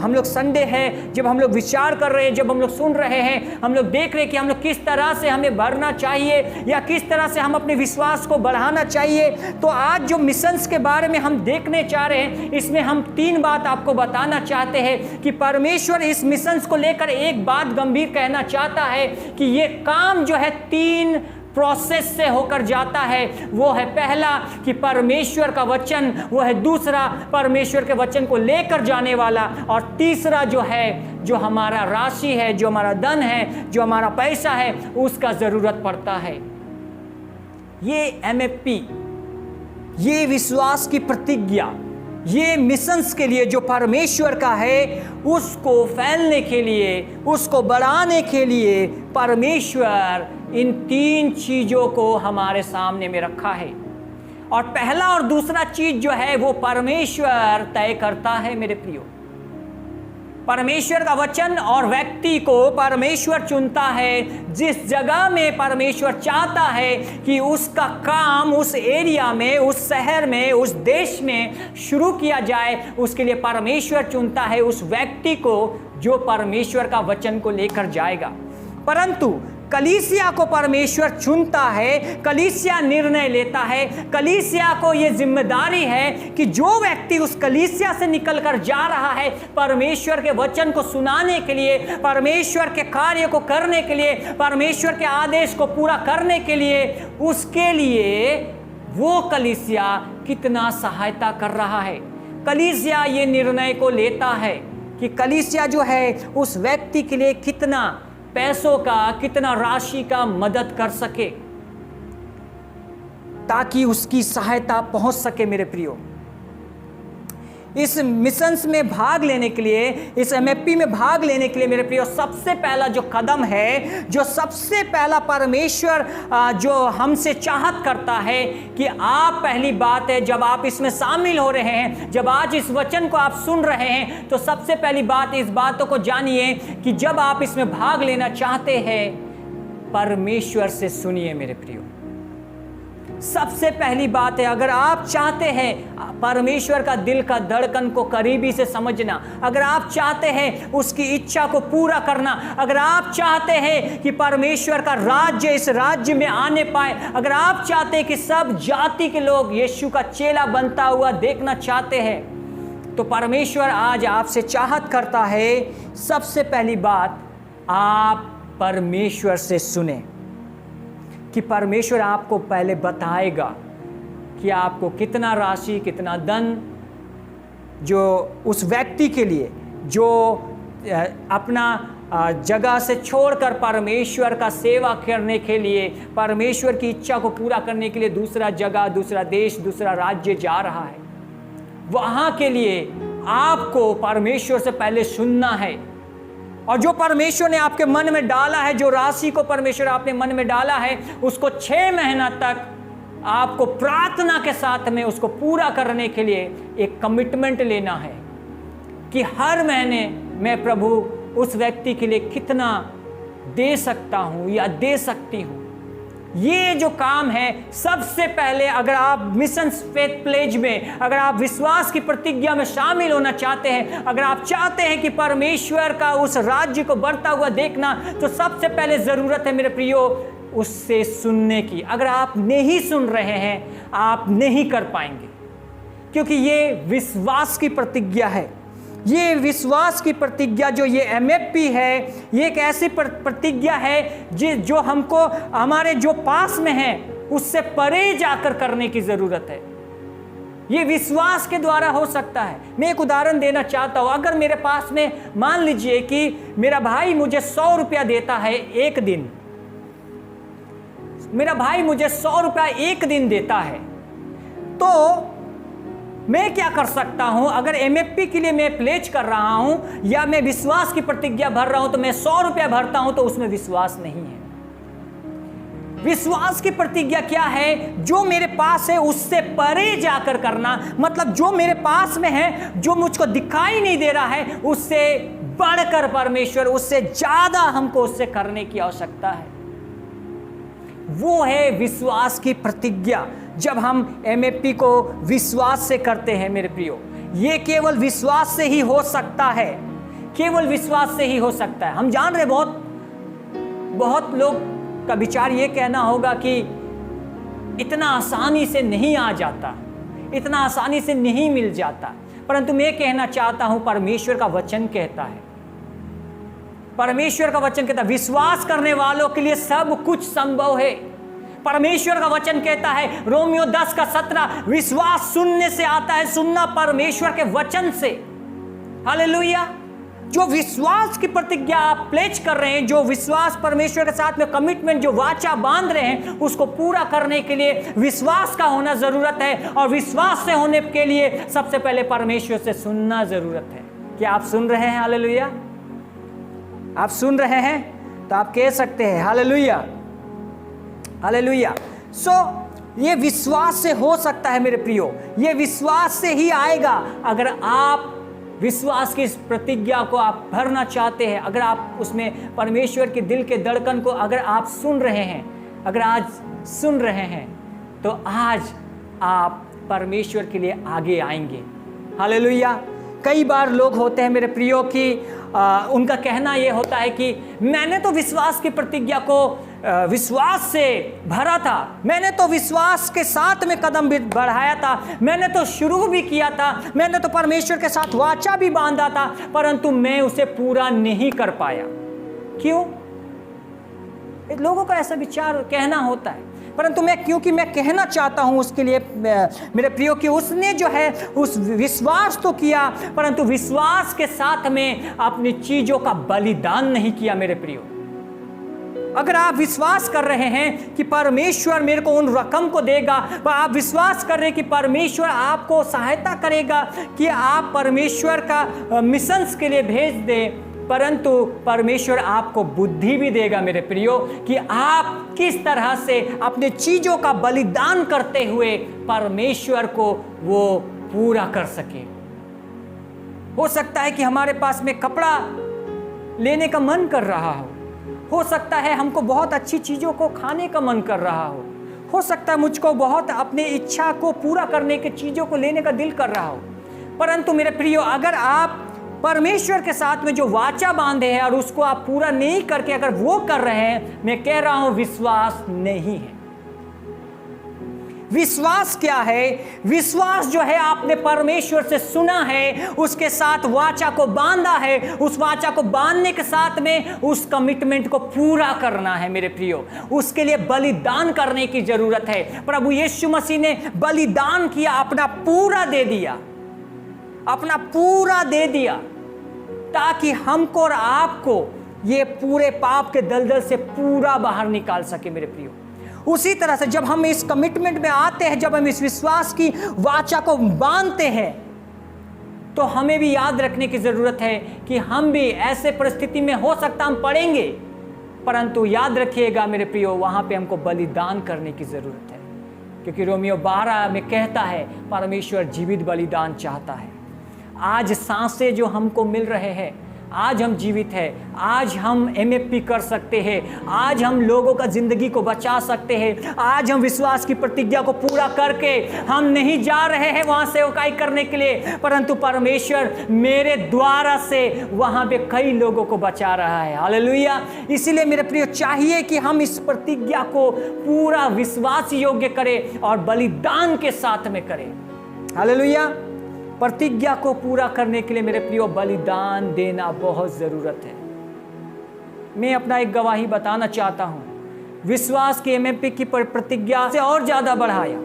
हम लोग संडे है, जब हम लोग विचार कर रहे हैं, जब हम लोग सुन रहे हैं, हम लोग देख रहे हैं कि हम लोग किस तरह से हमें भरना चाहिए या किस तरह से हम अपने विश्वास को बढ़ाना चाहिए, तो आज जो मिशंस के बारे में हम देखने चाह रहे हैं, इसमें हम 3 बात आपको बताना चाहते हैं कि परमेश्वर इस मिशंस को लेकर एक बात गंभीर कहना चाहता है कि ये काम जो है 3 प्रोसेस से होकर जाता है। वो है पहला कि परमेश्वर का वचन, वो है दूसरा परमेश्वर के वचन को लेकर जाने वाला, और तीसरा जो है, जो हमारा राशि है, जो हमारा धन है, जो हमारा पैसा है, उसका जरूरत पड़ता है। ये MFP, ये विश्वास की प्रतिज्ञा, ये मिशंस के लिए जो परमेश्वर का है, उसको फैलने के लिए, उसको बढ़ाने के लिए परमेश्वर इन 3 चीजों को हमारे सामने में रखा है। और पहला और दूसरा चीज जो है वो परमेश्वर तय करता है मेरे प्रियो। परमेश्वर का वचन और व्यक्ति को परमेश्वर चुनता है। जिस जगह में परमेश्वर चाहता है कि उसका काम उस एरिया में, उस शहर में, उस देश में शुरू किया जाए, उसके लिए परमेश्वर चुनता है उस व्यक्ति को जो परमेश्वर का वचन को लेकर जाएगा। परंतु कलीसिया को परमेश्वर चुनता है, कलीसिया निर्णय लेता है, कलीसिया को यह जिम्मेदारी है कि जो व्यक्ति उस कलीसिया से निकलकर जा रहा है परमेश्वर के वचन को सुनाने के लिए, परमेश्वर के कार्य को करने के लिए, परमेश्वर के आदेश को पूरा करने के लिए, उसके लिए वो कलीसिया कितना सहायता कर रहा है। कलीसिया ये निर्णय को लेता है कि कलीसिया जो है उस व्यक्ति के लिए कितना पैसों का, कितना राशि का मदद कर सके ताकि उसकी सहायता पहुंच सके। मेरे प्रियो, इस मिशंस में भाग लेने के लिए, इस MFP में भाग लेने के लिए मेरे प्रियो, सबसे पहला जो कदम है, जो सबसे पहला परमेश्वर जो हमसे चाहत करता है कि आप, पहली बात है जब आप इसमें शामिल हो रहे हैं, जब आज इस वचन को आप सुन रहे हैं, तो सबसे पहली बात इस बातों को जानिए कि जब आप इसमें भाग लेना चाहते हैं, परमेश्वर से सुनिए मेरे प्रियो। सबसे पहली बात है, अगर आप चाहते हैं परमेश्वर का दिल का धड़कन को करीबी से समझना, अगर आप चाहते हैं उसकी इच्छा को पूरा करना, अगर आप चाहते हैं कि परमेश्वर का राज्य इस राज्य में आने पाए, अगर आप चाहते हैं कि सब जाति के लोग यीशु का चेला बनता हुआ देखना चाहते हैं, तो परमेश्वर आज आपसे चाहत करता है, सबसे पहली बात आप परमेश्वर से सुने कि परमेश्वर आपको पहले बताएगा कि आपको कितना राशि, कितना धन, जो उस व्यक्ति के लिए जो अपना जगह से छोड़कर परमेश्वर का सेवा करने के लिए, परमेश्वर की इच्छा को पूरा करने के लिए दूसरा जगह, दूसरा देश, दूसरा राज्य जा रहा है, वहाँ के लिए आपको परमेश्वर से पहले सुनना है। और जो परमेश्वर ने आपके मन में डाला है, जो राशि को परमेश्वर आपने मन में डाला है, उसको 6 महीना तक आपको प्रार्थना के साथ में उसको पूरा करने के लिए एक कमिटमेंट लेना है कि हर महीने मैं प्रभु उस व्यक्ति के लिए कितना दे सकता हूँ या दे सकती हूँ। ये जो काम है, सबसे पहले अगर आप मिशन फेथ प्लेज में, अगर आप विश्वास की प्रतिज्ञा में शामिल होना चाहते हैं, अगर आप चाहते हैं कि परमेश्वर का उस राज्य को बढ़ता हुआ देखना, तो सबसे पहले ज़रूरत है मेरे प्रियो उससे सुनने की। अगर आप नहीं सुन रहे हैं, आप नहीं कर पाएंगे, क्योंकि ये विश्वास की प्रतिज्ञा है। ये विश्वास की प्रतिज्ञा जो ये MFP है, ये एक ऐसी प्रतिज्ञा है जो हमको हमारे जो पास में है उससे परे जाकर करने की ज़रूरत है। ये विश्वास के द्वारा हो सकता है। मैं एक उदाहरण देना चाहता हूँ। अगर मेरे पास में, मान लीजिए कि मेरा भाई मुझे 100 रुपया देता है एक दिन, मेरा भाई मुझे 100 रुपया एक दिन देता है, तो मैं क्या कर सकता हूं? अगर MFP के लिए मैं प्लेज कर रहा हूं या मैं विश्वास की प्रतिज्ञा भर रहा हूं, तो मैं 100 रुपया भरता हूं, तो उसमें विश्वास नहीं है। विश्वास की प्रतिज्ञा क्या है? जो मेरे पास है उससे परे जाकर करना, मतलब जो मेरे पास में है, जो मुझको दिखाई नहीं दे रहा है, उससे बढ़कर परमेश्वर, उससे ज्यादा हमको उससे करने की आवश्यकता है। वो है विश्वास की प्रतिज्ञा। जब हम MFP को विश्वास से करते हैं मेरे प्रियो, ये केवल विश्वास से ही हो सकता है, केवल विश्वास से ही हो सकता है। हम जान रहे बहुत लोग का विचार ये कहना होगा कि इतना आसानी से नहीं आ जाता, इतना आसानी से नहीं मिल जाता, परंतु मैं कहना चाहता हूं परमेश्वर का वचन कहता है, परमेश्वर का वचन कहता है विश्वास करने वालों के लिए सब कुछ संभव है। परमेश्वर का वचन कहता है रोमियो 10:17, विश्वास सुनने से आता है, सुनना परमेश्वर के वचन से। हालेलुया। जो विश्वास की प्रतिज्ञा आप प्लेज कर रहे हैं, जो विश्वास परमेश्वर के साथ में कमिटमेंट, जो वाचा बांध रहे हैं, उसको पूरा करने के लिए विश्वास का होना जरूरत है। और विश्वास से होने के लिए सबसे पहले परमेश्वर से सुनना जरूरत है। क्या आप सुन रहे हैं? हालेलुया। आप सुन रहे हैं तो आप कह सकते हैं हालेलुया, हालेलुया। ये विश्वास से हो सकता है मेरे प्रियो, ये विश्वास से ही आएगा। अगर आप विश्वास की इस प्रतिज्ञा को आप भरना चाहते हैं, अगर आप उसमें परमेश्वर के दिल के धड़कन को अगर आप सुन रहे हैं, अगर आज सुन रहे हैं, तो आज आप परमेश्वर के लिए आगे आएंगे। हालेलुया। कई बार लोग होते हैं मेरे प्रियो कि उनका कहना ये होता है कि मैंने तो विश्वास की प्रतिज्ञा को विश्वास से भरा था, मैंने तो विश्वास के साथ में कदम भी बढ़ाया था, मैंने तो शुरू भी किया था, मैंने तो परमेश्वर के साथ वाचा भी बांधा था, परंतु मैं उसे पूरा नहीं कर पाया। क्यों? लोगों का ऐसा विचार कहना होता है, परंतु क्योंकि मैं कहना चाहता हूं उसके लिए मेरे प्रियो कि उसने जो है उस विश्वास तो किया, परंतु विश्वास के साथ में अपनी चीजों का बलिदान नहीं किया मेरे प्रियो। अगर आप विश्वास कर रहे हैं कि परमेश्वर मेरे को उन रकम को देगा, आप विश्वास कर रहे हैं कि परमेश्वर आपको सहायता करेगा कि आप परमेश्वर का मिशंस के लिए भेज दें, परंतु परमेश्वर आपको बुद्धि भी देगा मेरे प्रियो, कि आप किस तरह से अपने चीजों का बलिदान करते हुए परमेश्वर को वो पूरा कर सके। हो सकता है कि हमारे पास में कपड़ा लेने का मन कर रहा हो सकता है हमको बहुत अच्छी चीजों को खाने का मन कर रहा हो सकता है मुझको बहुत अपने इच्छा को पूरा करने के चीजों को लेने का दिल कर रहा हो, परंतु मेरे प्रियो, अगर आप परमेश्वर के साथ में जो वाचा बांधे हैं और उसको आप पूरा नहीं करके अगर वो कर रहे हैं, मैं कह रहा हूं विश्वास नहीं है। विश्वास क्या है? विश्वास जो है आपने परमेश्वर से सुना है, उसके साथ वाचा को बांधा है, उस वाचा को बांधने के साथ में उस कमिटमेंट को पूरा करना है मेरे प्रियो। उसके लिए बलिदान करने की जरूरत है। प्रभु यीशु मसीह ने बलिदान किया, अपना पूरा दे दिया, अपना पूरा दे दिया, ताकि हमको और आपको ये पूरे पाप के दलदल से पूरा बाहर निकाल सके मेरे प्रियो। उसी तरह से जब हम इस कमिटमेंट में आते हैं, जब हम इस विश्वास की वाचा को बांधते हैं, तो हमें भी याद रखने की जरूरत है कि हम भी ऐसे परिस्थिति में हो सकता हम पड़ेंगे, परंतु याद रखिएगा मेरे प्रियो, वहां पे हमको बलिदान करने की जरूरत है, क्योंकि रोमियो 12 में कहता है परमेश्वर जीवित बलिदान चाहता है। आज सांसें जो हमको मिल रहे हैं, आज हम जीवित हैं, आज हम MFP कर सकते हैं, आज हम लोगों का जिंदगी को बचा सकते हैं, आज हम विश्वास की प्रतिज्ञा को पूरा करके हम नहीं जा रहे हैं वहां सेवकाई करने के लिए, परंतु परमेश्वर मेरे द्वारा से वहां पे कई लोगों को बचा रहा है। हालेलुया। इसीलिए मेरे प्रिय, चाहिए कि हम इस प्रतिज्ञा को पूरा विश्वास योग्य करें और बलिदान के साथ में करें। हालेलुया। प्रतिज्ञा को पूरा करने के लिए मेरे प्रियो बलिदान देना बहुत ज़रूरत है। मैं अपना एक गवाही बताना चाहता हूँ। विश्वास की MFP की प्रतिज्ञा से और ज़्यादा बढ़ाया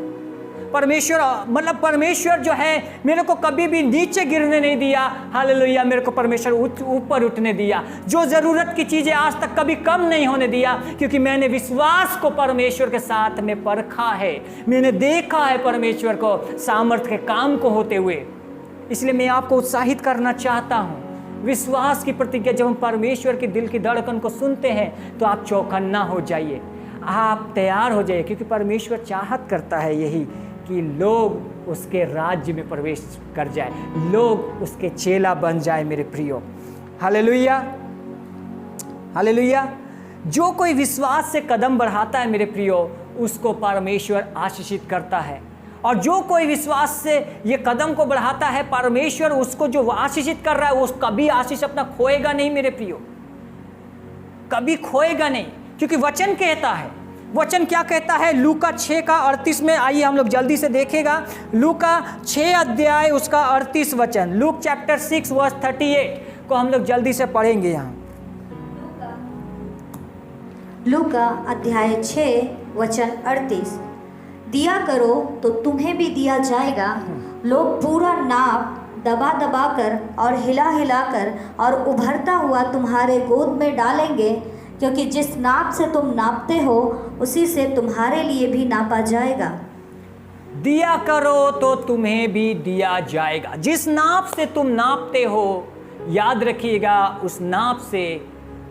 परमेश्वर जो है मेरे को कभी भी नीचे गिरने नहीं दिया। हालेलुया। मेरे को परमेश्वर ऊपर उठने दिया। जो ज़रूरत की चीज़ें आज तक कभी कम नहीं होने दिया, क्योंकि मैंने विश्वास को परमेश्वर के साथ में परखा है, मैंने देखा है परमेश्वर को सामर्थ्य के काम को होते हुए। इसलिए मैं आपको उत्साहित करना चाहता हूँ, विश्वास की प्रतिज्ञा जब हम परमेश्वर के दिल की धड़कन को सुनते हैं तो आप चौकन्ना हो जाइए, आप तैयार हो जाइए, क्योंकि परमेश्वर चाहत करता है यही कि लोग उसके राज्य में प्रवेश कर जाए, लोग उसके चेला बन जाए मेरे प्रियो। Hallelujah, hallelujah. जो कोई विश्वास से कदम बढ़ाता है मेरे प्रियो, उसको परमेश्वर आशीषित करता है, और जो कोई विश्वास से ये कदम को बढ़ाता है, परमेश्वर उसको जो आशीषित कर रहा है वो कभी आशीष अपना खोएगा नहीं मेरे प्रियो, कभी खोएगा नहीं, क्योंकि वचन कहता है। वचन क्या कहता है? लूका 6:38 में, आइए हम लोग जल्दी से देखेगा। लूका 6 अध्याय उसका 38 वचन, लूक चैप्टर 6 वर्स 38 को हम लोग जल्दी से पढ़ेंगे। यहाँ लूका अध्याय 6 वचन 38, दिया करो तो तुम्हें भी दिया जाएगा, लोग पूरा नाप दबा दबा कर और हिला हिला कर और उभरता हुआ तुम्हारे गोद में डालेंगे, क्योंकि जिस नाप से तुम नापते हो उसी से तुम्हारे लिए भी नापा जाएगा। दिया करो तो तुम्हें भी दिया जाएगा। जिस नाप से तुम नापते हो, याद रखिएगा, उस नाप से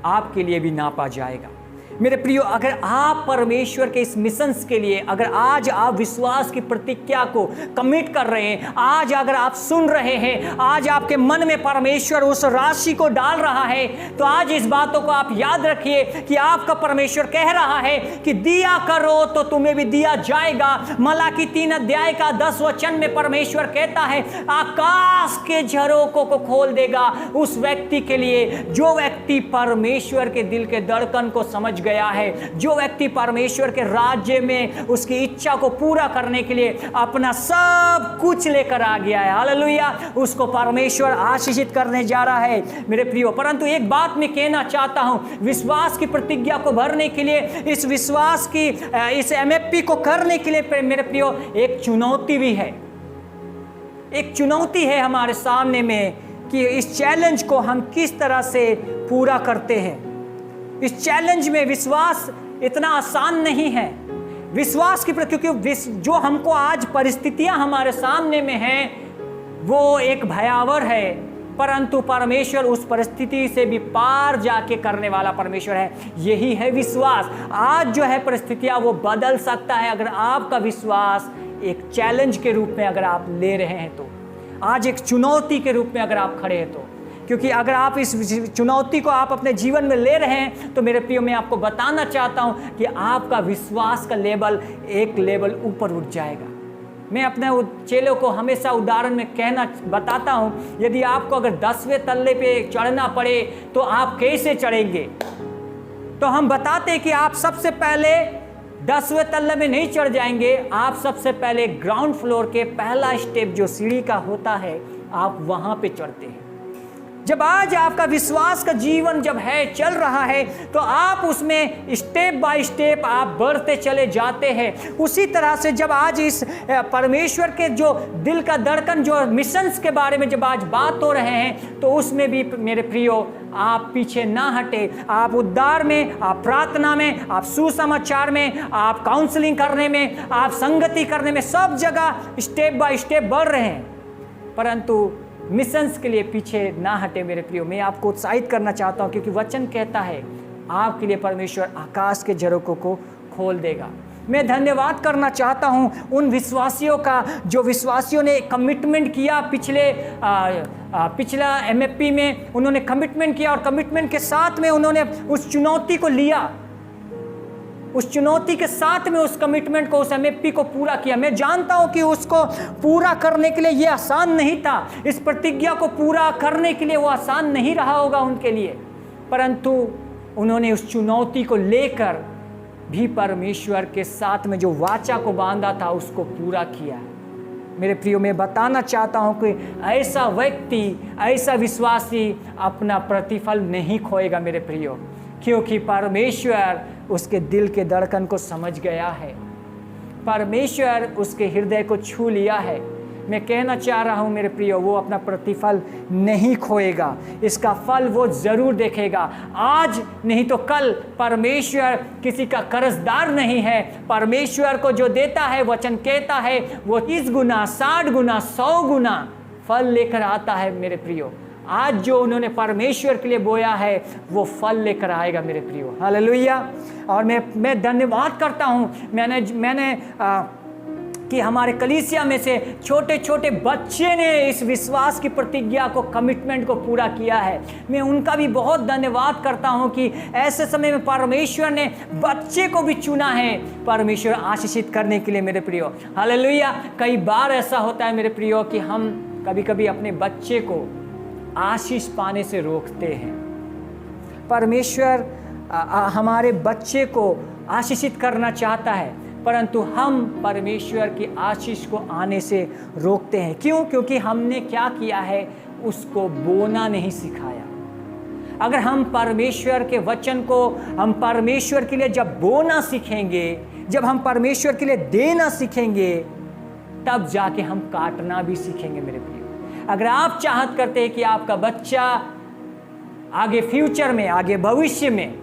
आपके लिए भी नापा जाएगा। मेरे प्रियो, अगर आप परमेश्वर के इस मिशंस के लिए, अगर आज आप विश्वास की प्रतिज्ञा को कमिट कर रहे हैं, आज अगर आप सुन रहे हैं, आज आपके मन में परमेश्वर उस राशि को डाल रहा है, तो आज इस बातों को आप याद रखिए कि आपका परमेश्वर कह रहा है कि दिया करो तो तुम्हें भी दिया जाएगा। मलाकी 3 अध्याय का 10 वचन में परमेश्वर कहता है, आकाश के झरोकों को खोल देगा उस व्यक्ति के लिए जो व्यक्ति परमेश्वर के दिल के धड़कन को समझ गया है, जो व्यक्ति परमेश्वर के राज्य में उसकी इच्छा को पूरा करने के लिए अपना सब कुछ लेकर आ गया है। हालेलुया। उसको परमेश्वर आशीषित करने जा रहा है मेरे प्रियो। परंतु एक बात मैं कहना चाहता हूं, विश्वास की प्रतिज्ञा को भरने के लिए, इस विश्वास की इस MFP को करने के लिए मेरे प्रियो एक चुनौती भी है। एक चुनौती है हमारे सामने में कि इस चैलेंज को हम किस तरह से पूरा करते हैं। इस चैलेंज में विश्वास इतना आसान नहीं है। विश्वास की क्योंकि जो हमको आज परिस्थितियां हमारे सामने में हैं वो एक भयावह है, परंतु परमेश्वर उस परिस्थिति से भी पार जाके करने वाला परमेश्वर है। यही है विश्वास। आज जो है परिस्थितियां वो बदल सकता है अगर आपका विश्वास एक चैलेंज के रूप में अगर आप ले रहे हैं तो, आज एक चुनौती के रूप में अगर आप खड़े हैं तो। क्योंकि अगर आप इस चुनौती को आप अपने जीवन में ले रहे हैं तो मेरे प्रियो मैं आपको बताना चाहता हूं कि आपका विश्वास का लेवल एक लेवल ऊपर उठ जाएगा। मैं अपने चेलों को हमेशा उदाहरण में कहना बताता हूं, यदि आपको अगर 10वें तल्ले पे चढ़ना पड़े तो आप कैसे चढ़ेंगे? तो हम बताते हैं कि आप सबसे पहले 10वें तल्ले में नहीं चढ़ जाएंगे, आप सबसे पहले ग्राउंड फ्लोर के पहला स्टेप जो सीढ़ी का होता है आप वहां पे चढ़ते हैं। जब आज आपका विश्वास का जीवन जब है चल रहा है तो आप उसमें स्टेप बाय स्टेप आप बढ़ते चले जाते हैं। उसी तरह से जब आज इस परमेश्वर के जो दिल का धड़कन जो मिशंस के बारे में जब आज बात हो रहे हैं तो उसमें भी मेरे प्रियो आप पीछे ना हटे। आप उद्धार में, आप प्रार्थना में, आप सुसमाचार में, आप काउंसलिंग करने में, आप संगति करने में, सब जगह स्टेप बाय स्टेप बढ़ रहे हैं, परंतु मिशंस के लिए पीछे ना हटे। मेरे प्रियो मैं आपको उत्साहित करना चाहता हूं क्योंकि वचन कहता है आपके लिए परमेश्वर आकाश के झरोखों को खोल देगा। मैं धन्यवाद करना चाहता हूं उन विश्वासियों का जो विश्वासियों ने कमिटमेंट किया पिछला MFP में उन्होंने कमिटमेंट किया और कमिटमेंट के साथ में उन्होंने उस चुनौती को लिया, उस चुनौती के साथ में उस कमिटमेंट को, उस MFP को पूरा किया। मैं जानता हूं कि उसको पूरा करने के लिए ये आसान नहीं था, इस प्रतिज्ञा को पूरा करने के लिए वो आसान नहीं रहा होगा उनके लिए, परंतु उन्होंने उस चुनौती को लेकर भी परमेश्वर के साथ में जो वाचा को बांधा था उसको पूरा किया। मेरे प्रियो मैं बताना चाहता हूं कि ऐसा व्यक्ति, ऐसा विश्वासी अपना प्रतिफल नहीं खोएगा मेरे प्रियो, क्योंकि परमेश्वर उसके दिल के धड़कन को समझ गया है, परमेश्वर उसके हृदय को छू लिया है। मैं कहना चाह रहा हूं मेरे प्रियो वो अपना प्रतिफल नहीं खोएगा, इसका फल वो जरूर देखेगा। आज नहीं तो कल परमेश्वर किसी का कर्जदार नहीं है। परमेश्वर को जो देता है वचन कहता है वो 30 गुना, 60 गुना, 100 गुना फल लेकर आता है मेरे प्रियो। आज जो उन्होंने परमेश्वर के लिए बोया है वो फल लेकर आएगा मेरे प्रियो। हालेलुया। और मैं धन्यवाद करता हूँ मैंने कि हमारे कलीसिया में से छोटे छोटे बच्चे ने इस विश्वास की प्रतिज्ञा को, कमिटमेंट को पूरा किया है। मैं उनका भी बहुत धन्यवाद करता हूं कि ऐसे समय में परमेश्वर ने बच्चे को भी चुना है परमेश्वर आशीषित करने के लिए मेरे प्रियो। हालेलुया। कई बार ऐसा होता है मेरे प्रियो कि हम कभी कभी अपने बच्चे को आशीष पाने से रोकते हैं। परमेश्वर हमारे बच्चे को आशीषित करना चाहता है, परंतु हम परमेश्वर की आशीष को आने से रोकते हैं। क्यों? क्योंकि हमने क्या किया है, उसको बोना नहीं सिखाया। अगर हम परमेश्वर के वचन को हम परमेश्वर के लिए जब बोना सीखेंगे, जब हम परमेश्वर के लिए देना सीखेंगे, तब जाके हम काटना भी सीखेंगे मेरे प्रिय। अगर आप चाहत करते हैं कि आपका बच्चा आगे फ्यूचर में, आगे भविष्य में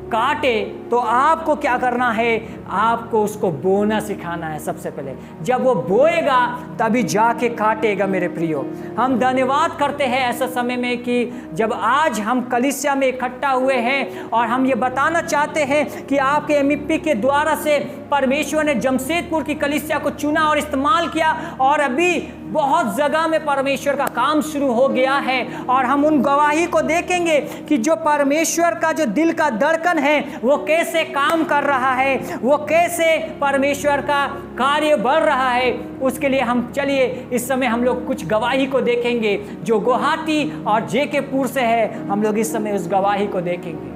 काटे, तो आपको क्या करना है, आपको उसको बोना सिखाना है सबसे पहले। जब वो बोएगा तभी जाके काटेगा मेरे प्रियो। हम धन्यवाद करते हैं ऐसा समय में कि जब आज हम कलीसिया में इकट्ठा हुए हैं और हम ये बताना चाहते हैं कि आपके MFP के द्वारा से परमेश्वर ने जमशेदपुर की कलीसिया को चुना और इस्तेमाल किया, और अभी बहुत जगह में परमेश्वर का काम शुरू हो गया है। और हम उन गवाही को देखेंगे कि जो परमेश्वर का जो दिल का धड़कन है वो कैसे काम कर रहा है, वो कैसे परमेश्वर का कार्य बढ़ रहा है। उसके लिए हम चलिए इस समय हम लोग कुछ गवाही को देखेंगे जो गुवाहाटी और JK-पुर से है। हम लोग इस समय उस गवाही को देखेंगे।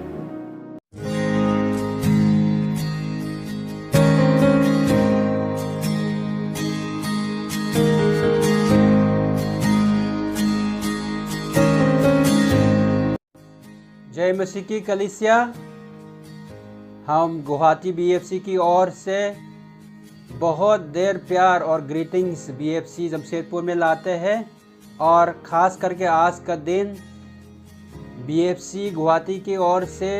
जय मसीह की कलीसिया। हम गुवाहाटी BFC की ओर से बहुत देर प्यार और ग्रीटिंग्स BFC जमशेदपुर में लाते हैं, और ख़ास करके आज का दिन बीएफसी गुवाहाटी की ओर से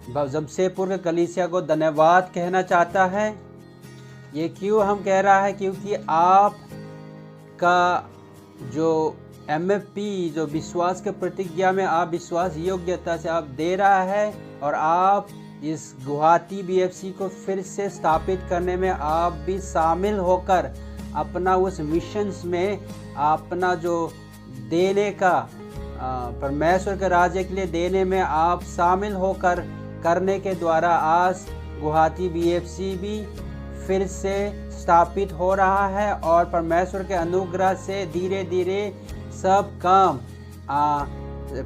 जमशेदपुर के कलीसिया को धन्यवाद कहना चाहता है। ये क्यों हम कह रहा है, क्योंकि आप का जो एमएफपी जो विश्वास के प्रतिज्ञा में आप विश्वास योग्यता से आप दे रहा है, और आप इस गुवाहाटी बीएफसी को फिर से स्थापित करने में आप भी शामिल होकर अपना उस मिशंस में अपना जो देने का परमेश्वर के राज्य के लिए देने में आप शामिल होकर करने के द्वारा आज गुवाहाटी बीएफसी भी फिर से स्थापित हो रहा है, और परमेश्वर के अनुग्रह से धीरे धीरे सब काम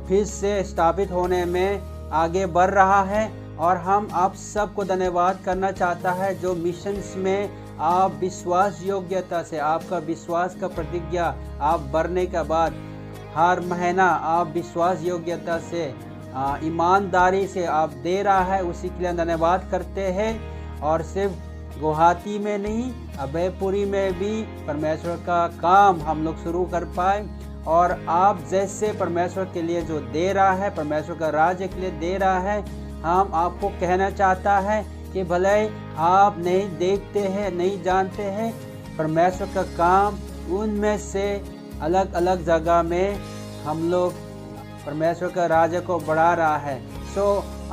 फिर से स्थापित होने में आगे बढ़ रहा है। और हम आप सबको धन्यवाद करना चाहता है जो मिशंस में आप विश्वास योग्यता से आपका विश्वास का प्रतिज्ञा आप बढ़ने के बाद हर महीना आप विश्वास योग्यता से ईमानदारी से आप दे रहा है, उसी के लिए धन्यवाद करते हैं। और सिर्फ गुवाहाटी में नहीं, अभयपुरी में भी परमेश्वर का काम हम लोग शुरू कर पाए, और आप जैसे परमेश्वर के लिए जो दे रहा है, परमेश्वर का राज्य के लिए दे रहा है, हम आपको कहना चाहता है कि भले आप नहीं देखते हैं, नहीं जानते हैं, परमेश्वर का काम उनमें से अलग अलग जगह में हम लोग परमेश्वर का राज्य को बढ़ा रहा है।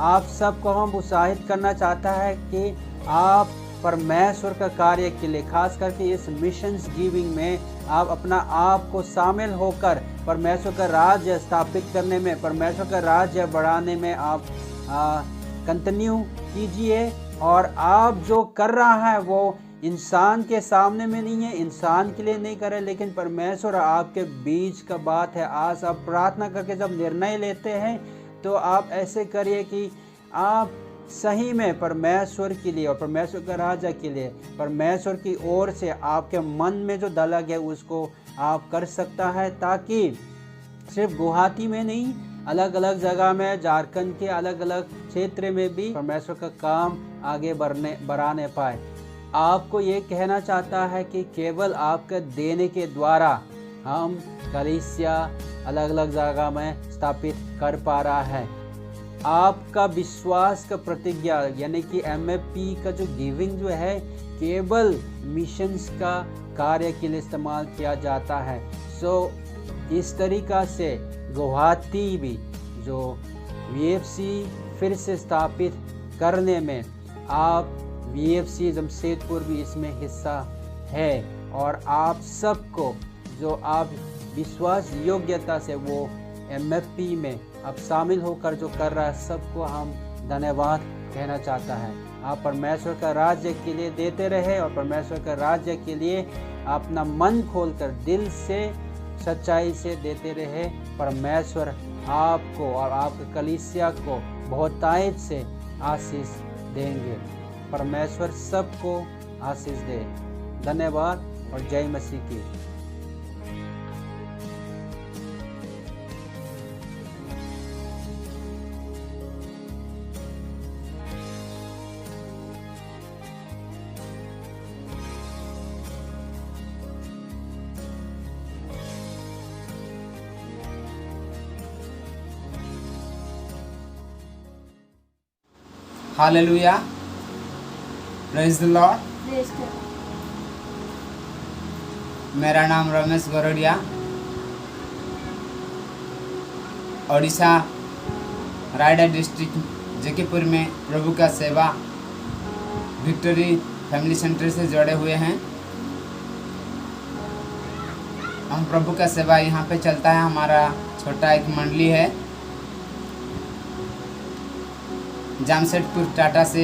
आप सबको हम उत्साहित करना चाहता है कि आप परमेश्वर का कार्य के लिए, खास करके इस मिशंस गिविंग में आप अपना आप को शामिल होकर परमेश्वर का राज्य स्थापित करने में, परमेश्वर का राज्य बढ़ाने में आप कंटिन्यू कीजिए। और आप जो कर रहा है वो इंसान के सामने में नहीं है, इंसान के लिए नहीं करे, लेकिन परमेश्वर आपके बीच का बात है। आज आप प्रार्थना करके जब निर्णय लेते हैं तो आप ऐसे करिए कि आप सही में परमेश्वर के लिए और परमेश्वर का राज्य के लिए परमेश्वर की ओर से आपके मन में जो डाला गया उसको आप कर सकता है, ताकि सिर्फ गुवाहाटी में नहीं, अलग अलग जगह में, झारखंड के अलग अलग क्षेत्र में भी परमेश्वर का काम आगे बढ़ाने पाए। आपको ये कहना चाहता है कि केवल आपके देने के द्वारा हम कलीसिया अलग अलग जगह में स्थापित कर पा रहा है। आपका विश्वास का प्रतिज्ञा यानी कि एमएफपी का जो गिविंग जो है केवल मिशंस का कार्य के लिए इस्तेमाल किया जाता है। इस तरीक़ा से गुवाहाटी भी जो वीएफसी फिर से स्थापित करने में आप वीएफसी जमशेदपुर भी इसमें हिस्सा है, और आप सबको जो आप विश्वास योग्यता से वो एमएफपी में आप शामिल होकर जो कर रहा है, सबको हम धन्यवाद कहना चाहता है। आप परमेश्वर का राज्य के लिए देते रहे, और परमेश्वर का राज्य के लिए अपना मन खोलकर दिल से सच्चाई से देते रहे। परमेश्वर आपको और आपके कलीसिया को बहुतायत से आशीष देंगे। परमेश्वर सबको आशीष दे। धन्यवाद और जय मसीह की। Hallelujah, praise the Lord. मेरा नाम रमेश गरोडिया, ओडिशा रायगढ़ डिस्ट्रिक्ट जकीपुर में प्रभु का सेवा विक्टोरी फैमिली सेंटर से जुड़े हुए हैं। हम प्रभु का सेवा यहाँ पे चलता है। हमारा छोटा एक मंडली है। जमशेदपुर टाटा से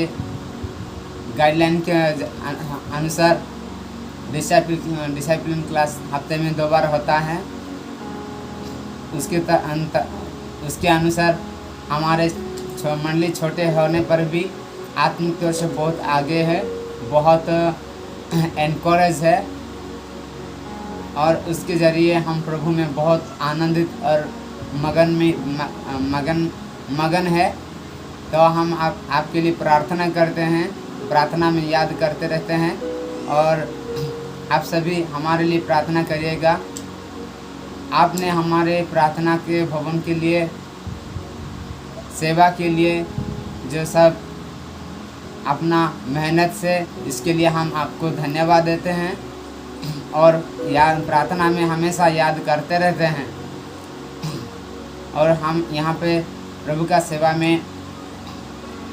गाइडलाइन के अनुसार डिसिप्लिन क्लास हफ्ते में 2 बार होता है। उसके अनुसार हमारे मंडली छोटे होने पर भी आत्मिक तौर से बहुत आगे है, बहुत एनकरेज है, और उसके ज़रिए हम प्रभु में बहुत आनंदित और मगन है। तो हम आपके लिए प्रार्थना करते हैं, प्रार्थना में याद करते रहते हैं, और आप सभी हमारे लिए प्रार्थना करिएगा। आपने हमारे प्रार्थना के भवन के लिए सेवा के लिए जो सब अपना मेहनत से, इसके लिए हम आपको धन्यवाद देते हैं और याद प्रार्थना में हमेशा याद करते रहते हैं। और हम यहाँ पे प्रभु का सेवा में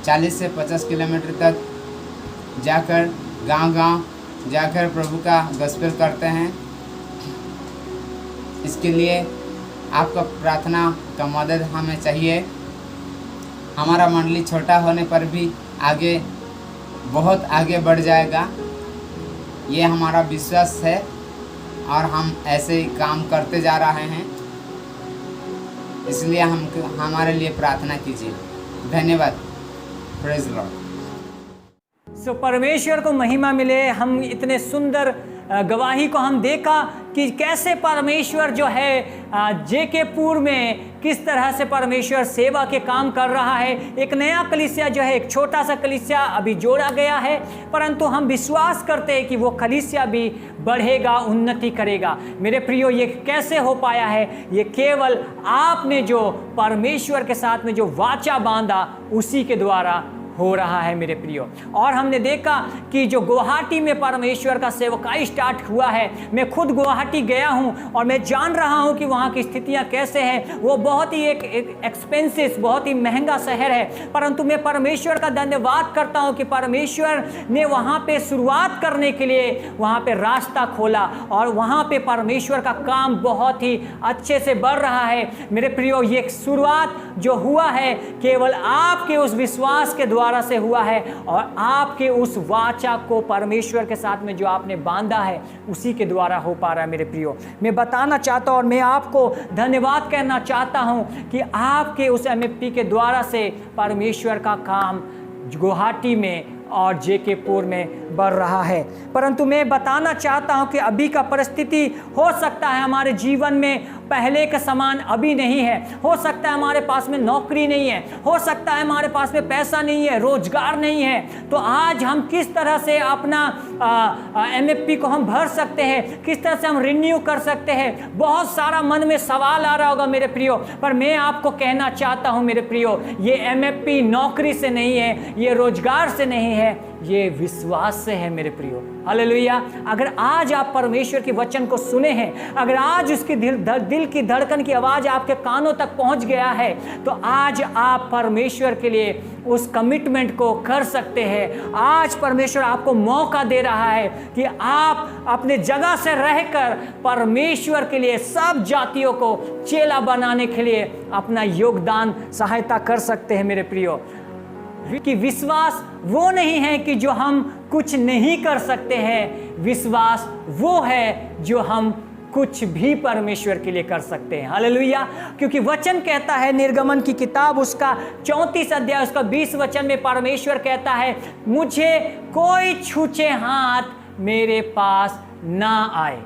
40 से 50 किलोमीटर तक जाकर गांव-गांव जाकर प्रभु का गॉस्पेल करते हैं। इसके लिए आपका प्रार्थना का मदद हमें चाहिए। हमारा मंडली छोटा होने पर भी आगे बहुत आगे बढ़ जाएगा, ये हमारा विश्वास है और हम ऐसे ही काम करते जा रहे हैं। इसलिए हमारे लिए प्रार्थना कीजिए। धन्यवाद। Praise Lord. सो परमेश्वर को महिमा मिले। हम इतने सुंदर गवाही को हम देखा कि कैसे परमेश्वर जो है जेकेपुर में किस तरह से परमेश्वर सेवा के काम कर रहा है। एक नया कलीसिया जो है, एक छोटा सा कलीसिया अभी जोड़ा गया है, परंतु हम विश्वास करते हैं कि वो कलीसिया भी बढ़ेगा, उन्नति करेगा। मेरे प्रियो, ये कैसे हो पाया है? ये केवल आपने जो परमेश्वर के साथ में जो वाचा बांधा उसी के द्वारा हो रहा है मेरे प्रियो। और हमने देखा कि जो गुवाहाटी में परमेश्वर का सेवकाई स्टार्ट हुआ है, मैं खुद गुवाहाटी गया हूं और मैं जान रहा हूं कि वहां की स्थितियां कैसे हैं। वो बहुत ही एक एक्सपेंसिव, बहुत ही महंगा शहर है, परंतु मैं परमेश्वर का धन्यवाद करता हूं कि परमेश्वर ने वहां पे शुरुआत करने के लिए वहां पे रास्ता खोला और वहां पे परमेश्वर का काम बहुत ही अच्छे से बढ़ रहा है। मेरे प्रियो, ये शुरुआत जो हुआ है केवल आपके उस विश्वास के द्वारा से हुआ है और आपके उस वाचा को परमेश्वर के साथ में जो आपने बांधा है उसी के द्वारा हो पा रहा है। मेरे प्रियो, मैं बताना चाहता हूं और मैं आपको धन्यवाद कहना चाहता हूं कि आपके उस एमएफपी के द्वारा से परमेश्वर का काम गुवाहाटी में और जेकेपुर में बढ़ रहा है। परंतु मैं बताना चाहता हूं कि अभी का परिस्थिति हो सकता है हमारे जीवन में पहले के समान अभी नहीं है। हो सकता है हमारे पास में नौकरी नहीं है, हो सकता है हमारे पास में पैसा नहीं है, रोजगार नहीं है। तो आज हम किस तरह से अपना एमएफपी को हम भर सकते हैं, किस तरह से हम रिन्यू कर सकते हैं, बहुत सारा मन में सवाल आ रहा होगा मेरे प्रियो। पर मैं आपको कहना चाहता हूं मेरे प्रियो, ये एमएफपी नौकरी से नहीं है, ये रोजगार से नहीं है, ये विश्वास से है मेरे प्रियो। हालेलुया। अगर आज आप परमेश्वर के वचन को सुने हैं, अगर आज उसकी दिल की धड़कन की आवाज आपके कानों तक पहुंच गया है, तो आज आप परमेश्वर के लिए उस कमिटमेंट को कर सकते हैं। आज परमेश्वर आपको मौका दे रहा है कि आप अपने जगह से रहकर परमेश्वर के लिए सब जातियों को चेला बनाने के लिए अपना योगदान सहायता कर सकते हैं मेरे प्रियो। कि विश्वास वो नहीं है कि जो हम कुछ नहीं कर सकते हैं, विश्वास वो है जो हम कुछ भी परमेश्वर के लिए कर सकते हैं। हालेलुया। क्योंकि वचन कहता है, निर्गमन की किताब उसका 34 अध्याय उसका 20 वचन में परमेश्वर कहता है, मुझे कोई छूछे हाथ मेरे पास ना आए,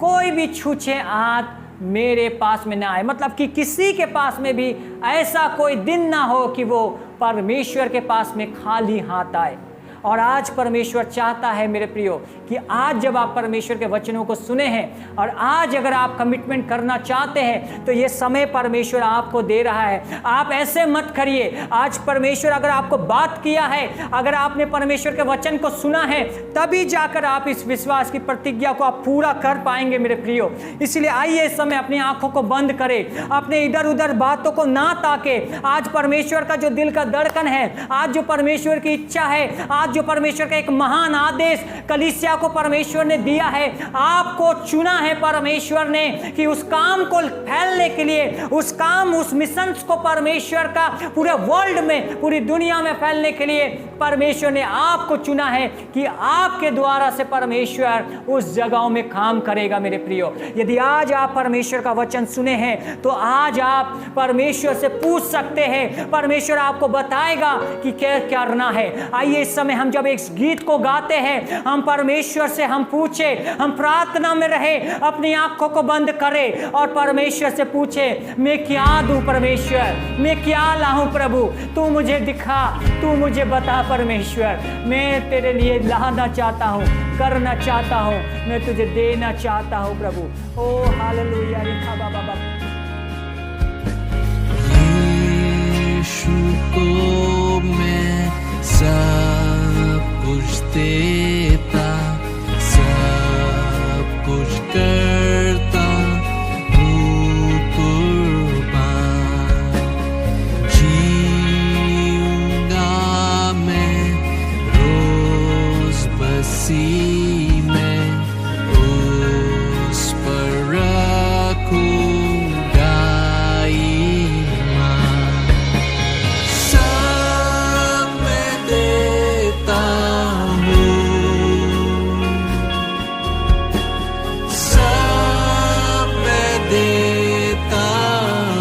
कोई भी छूछे हाथ मेरे पास में ना आए। मतलब कि किसी के पास में भी ऐसा कोई दिन ना हो कि वो परमेश्वर के पास में खाली हाथ आए। और आज परमेश्वर चाहता है मेरे प्रियो कि आज जब आप परमेश्वर के वचनों को सुने हैं और आज अगर आप कमिटमेंट करना चाहते हैं, तो ये समय परमेश्वर आपको दे रहा है। आप ऐसे मत करिए। आज परमेश्वर अगर आपको बात किया है, अगर आपने परमेश्वर के वचन को सुना है, तभी जाकर आप इस विश्वास की प्रतिज्ञा को आप पूरा कर पाएंगे मेरे प्रियो। इसलिए आइए इस समय अपनी आंखों को बंद करें, अपने इधर उधर बातों को ना ताके। आज परमेश्वर का जो दिल का धड़कन है, आज जो परमेश्वर की इच्छा है, आज जो परमेश्वर का एक महान आदेश कलीसिया को परमेश्वर ने दिया है, आपको चुना है परमेश्वर ने कि उस काम को फैलने के लिए, उस मिशंस को परमेश्वर का पूरे वर्ल्ड में, पूरी दुनिया में फैलने के लिए परमेश्वर ने आपको चुना है कि आपके द्वारा से परमेश्वर उस जगहों में काम करेगा मेरे प्रियो। यदि आज आप परमेश्वर का वचन सुने हैं, तो आज आप परमेश्वर से पूछ सकते हैं, परमेश्वर आपको बताएगा कि क्या करना है। आइए इस समय हम जब एक गीत को गाते हैं, हम परमेश्वर से हम पूछे, हम प्रार्थना में रहे, अपनी आंखों को बंद करें और परमेश्वर से पूछे, मैं क्या दूं परमेश्वर, मैं क्या लाऊं प्रभु, तू मुझे दिखा, तू मुझे बता परमेश्वर। मैं तेरे लिए लाना चाहता हूं, करना चाहता हूं, मैं तुझे देना चाहता हूं प्रभु। ओ हालेलुया। लिखा बाबा। को मैं सब कुछ देता, सब कुछ करता हूँ कुर्बान। जीऊंगा मैं रोज बसी में, उस पर रखूंगा ईमान। सब मैं देता हूँ, सब मैं देता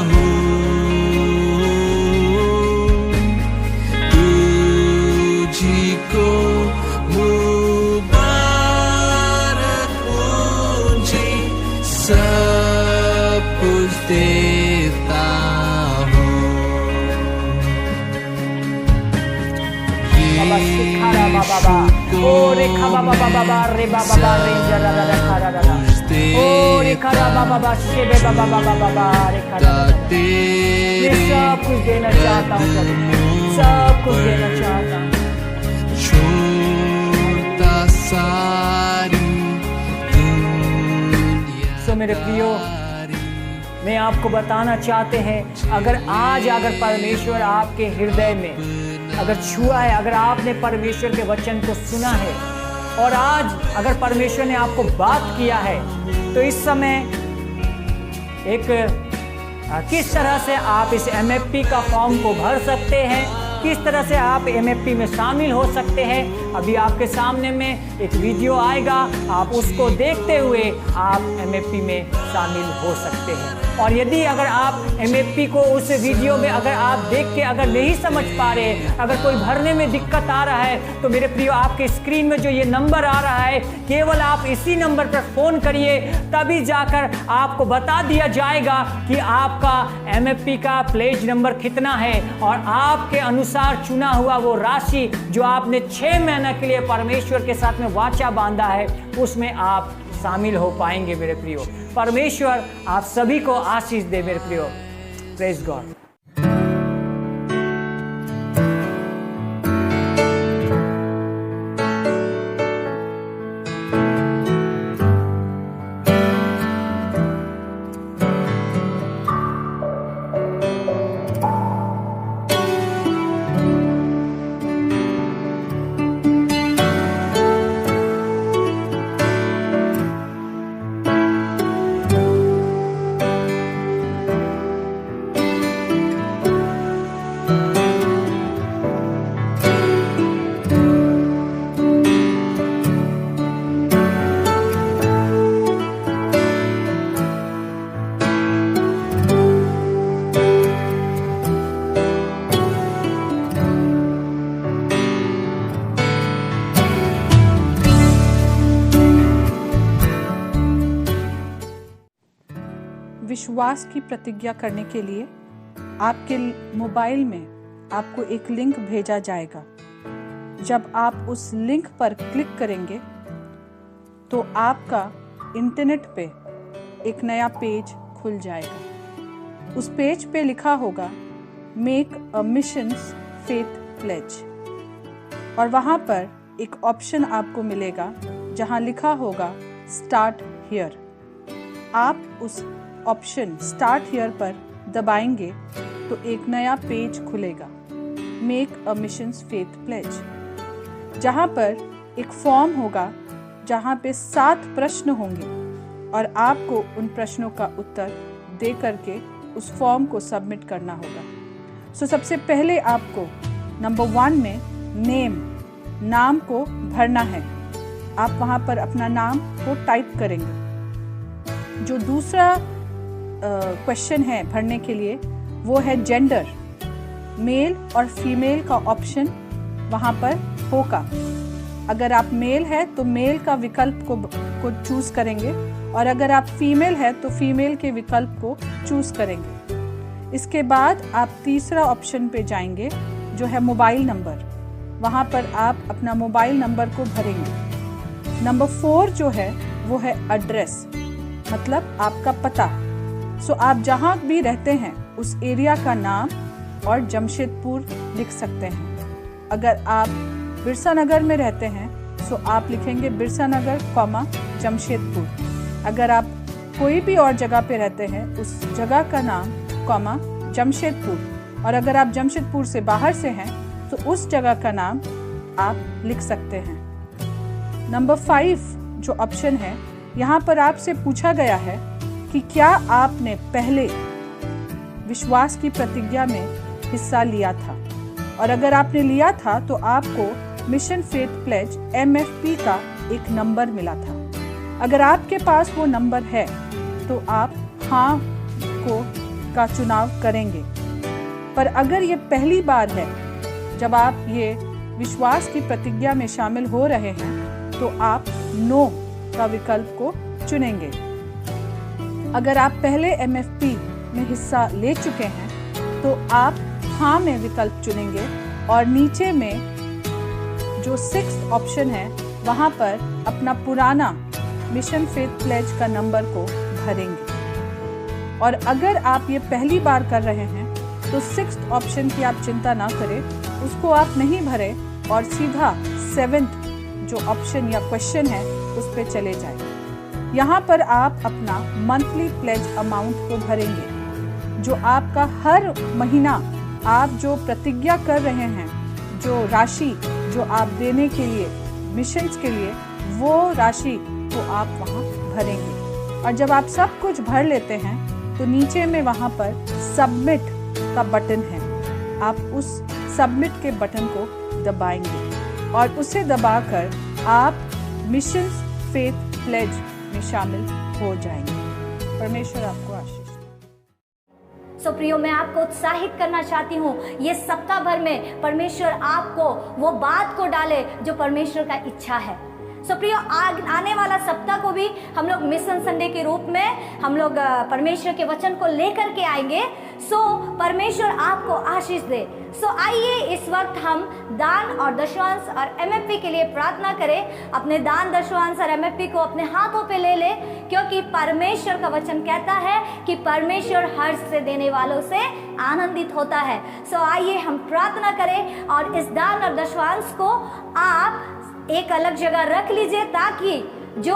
हूँ, तुझी को मुबारक मुझे सब कुछ देता हूँ। बाबा सिखारा बाबा ओ रेखा बाबा बाबा रे बाबा रे जरा रा खरा रा ओ रेखा बाबा बाबा शेबे बाबा बाबा रे खरा मैं सब कुछ देना चाहता हूँ प्रभु, सब कुछ देना चाहता हूँ। छोड़ता सारी दुनिया। सो मेरे प्रियो, मैं आपको बताना चाहते हैं, अगर परमेश्वर आपके हृदय में अगर छुआ है, अगर आपने परमेश्वर के वचन को सुना है और आज अगर परमेश्वर ने आपको बात किया है, तो इस समय किस तरह से आप इस MFP का फॉर्म को भर सकते हैं, किस तरह से आप MFP में शामिल हो सकते हैं। अभी आपके सामने में एक वीडियो आएगा, आप उसको देखते हुए आप MFP में शामिल हो सकते हैं। और यदि अगर आप MFP को उस वीडियो में अगर आप देख के अगर नहीं समझ पा रहे, अगर कोई भरने में दिक्कत आ रहा है, तो मेरे प्रियो आपके स्क्रीन में जो ये नंबर आ रहा है, केवल आप इसी नंबर पर फ़ोन करिए, तभी जाकर आपको बता दिया जाएगा कि आपका MFP का प्लेज नंबर कितना है और आपके अनुसार चुना हुआ वो राशि जो आपने 6 महीने के लिए परमेश्वर के साथ में वाचा बांधा है, उसमें आप शामिल हो पाएंगे। मेरे प्रियो, परमेश्वर आप सभी को आशीष दे। मेरे प्रियो, प्रेज गॉड। विश्वास की प्रतिज्ञा करने के लिए आपके मोबाइल में आपको एक लिंक भेजा जाएगा। जब आप उस लिंक पर क्लिक करेंगे तो आपका इंटरनेट पे एक नया पेज खुल जाएगा। उस पेज पे लिखा होगा make a missions faith pledge, और वहाँ पर एक ऑप्शन आपको मिलेगा जहाँ लिखा होगा स्टार्ट हियर। आप उस ऑप्शन स्टार्ट हियर पर दबाएंगे तो एक नया पेज खुलेगा, make a missions faith pledge, जहाँ पर एक फॉर्म होगा जहाँ पे 7 प्रश्न होंगे और आपको उन प्रश्नों का उत्तर दे करके उस फॉर्म को सबमिट करना होगा। सबसे पहले आपको नंबर 1 में नाम को भरना है। आप वहाँ पर अपना नाम को टाइप करेंगे। जो दूसरा क्वेश्चन है भरने के लिए वो है जेंडर, मेल और फीमेल का ऑप्शन वहाँ पर होगा। अगर आप मेल है तो मेल का विकल्प को चूज करेंगे, और अगर आप फीमेल है तो फीमेल के विकल्प को चूज करेंगे। इसके बाद आप तीसरा ऑप्शन पे जाएंगे जो है मोबाइल नंबर। वहाँ पर आप अपना मोबाइल नंबर को भरेंगे। नंबर 4 जो है वो है एड्रेस, मतलब आपका पता। आप जहाँ भी रहते हैं उस एरिया का नाम और जमशेदपुर लिख सकते हैं। अगर आप बिरसा नगर में रहते हैं तो आप लिखेंगे बिरसा नगर, जमशेदपुर। अगर आप कोई भी और जगह पे रहते हैं उस जगह का नाम, जमशेदपुर। और अगर आप जमशेदपुर से बाहर से हैं तो उस जगह का नाम आप लिख सकते हैं। नंबर 5 जो ऑप्शन है, यहाँ पर आपसे पूछा गया है कि क्या आपने पहले विश्वास की प्रतिज्ञा में हिस्सा लिया था, और अगर आपने लिया था तो आपको मिशन फेथ प्लेज MFP का एक नंबर मिला था। अगर आपके पास वो नंबर है तो आप हाँ का चुनाव करेंगे। पर अगर ये पहली बार है जब आप ये विश्वास की प्रतिज्ञा में शामिल हो रहे हैं तो आप नो का विकल्प को चुनेंगे। अगर आप पहले MFP में हिस्सा ले चुके हैं तो आप हाँ में विकल्प चुनेंगे और नीचे में जो 6th ऑप्शन है वहाँ पर अपना पुराना मिशन फेथ प्लेज का नंबर को भरेंगे। और अगर आप ये पहली बार कर रहे हैं तो 6th ऑप्शन की आप चिंता ना करें, उसको आप नहीं भरें और सीधा 7th जो ऑप्शन या क्वेश्चन है उस पर चले जाएं। यहाँ पर आप अपना मंथली प्लेज अमाउंट को भरेंगे, जो आपका हर महीना आप जो प्रतिज्ञा कर रहे हैं, जो राशि जो आप देने के लिए मिशंस के लिए, वो राशि को आप वहाँ भरेंगे। और जब आप सब कुछ भर लेते हैं तो नीचे में वहाँ पर सबमिट का बटन है, आप उस सबमिट के बटन को दबाएंगे और उसे दबाकर आप मिशन फेथ प्लेज में शामिल हो जाएंगे। परमेश्वर आपको आशीष। सो प्रियो, मैं आपको उत्साहित करना चाहती हूँ, ये सप्ताह भर में परमेश्वर आपको वो बात को डाले जो परमेश्वर का इच्छा है। सो प्रियो, आने वाला सप्ताह को भी हम लोग मिशन संडे के रूप में हम लोग परमेश्वर के वचन को लेकर के आएंगे। सो परमेश्वर आपको आशीष दे। सो आइए इस वक्त हम दान और दशवांश और MFP के लिए प्रार्थना करें। अपने दान, दशवांश और MFP को अपने हाथों पे ले ले, क्योंकि परमेश्वर का वचन कहता है कि परमेश्वर हर्ष से देने वालों से आनंदित होता है। सो आइए हम प्रार्थना करें और इस दान और दशवांश को आप एक अलग जगह रख लीजिए, ताकि जो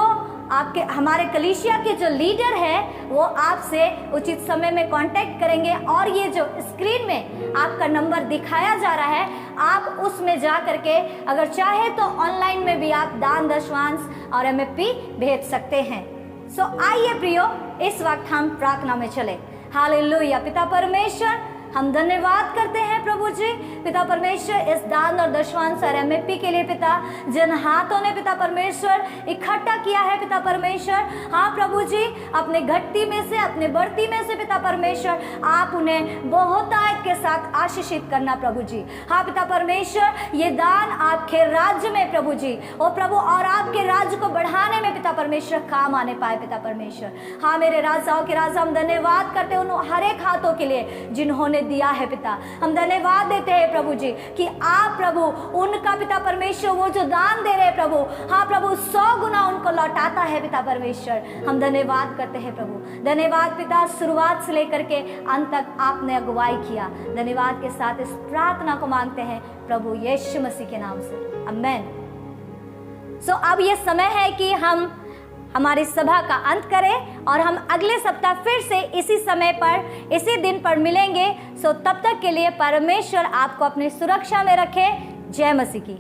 आपके हमारे कलीसिया के जो लीडर है वो आपसे उचित समय में कांटेक्ट करेंगे। और ये जो स्क्रीन में आपका नंबर दिखाया जा रहा है, आप उसमें जा करके अगर चाहे तो ऑनलाइन में भी आप दान, दशवांश और MFP भेज सकते हैं। सो आइए प्रियो, इस वक्त हम प्रार्थना में चले। हालेलुया। पिता परमेश्वर, हम धन्यवाद करते हैं प्रभु जी, पिता परमेश्वर, इस दान और दशवांश और MFP के लिए पिता, जिन हाथों ने पिता परमेश्वर इकट्ठा किया है पिता परमेश्वर, हाँ प्रभु जी, अपने घटती में से, अपने बढ़ती में से पिता परमेश्वर, आप उन्हें बहुतायत के साथ आशीषित करना प्रभु जी। हाँ पिता परमेश्वर, ये दान आपके राज्य में प्रभु जी, ओ प्रभु, और आपके राज्य को बढ़ाने में पिता परमेश्वर काम आने पाए पिता परमेश्वर। हाँ मेरे राजाओं के राजा, हम धन्यवाद करते हैं उन हर एक हाथों के लिए जिन्होंने दिया है पिता। हम धन्यवाद देते हैं प्रभु जी कि आप प्रभु उनका पिता परमेश्वर वो जो दान दे रहे प्रभु, हाँ प्रभु 100 गुना उनको लौटाता है पिता परमेश्वर। हम धन्यवाद करते हैं प्रभु। धन्यवाद पिता, शुरुआत से लेकर के अंत तक आपने अगुवाई किया। धन्यवाद के साथ इस प्रार्थना को मांगते हैं प्रभु यीशु मसीह के नाम से, आमेन। सो अब ये समय है कि हम हमारी सभा का अंत करें और हम अगले सप्ताह फिर से इसी समय पर, इसी दिन पर मिलेंगे। सो तब तक के लिए परमेश्वर आपको अपनी सुरक्षा में रखे। जय मसीह की।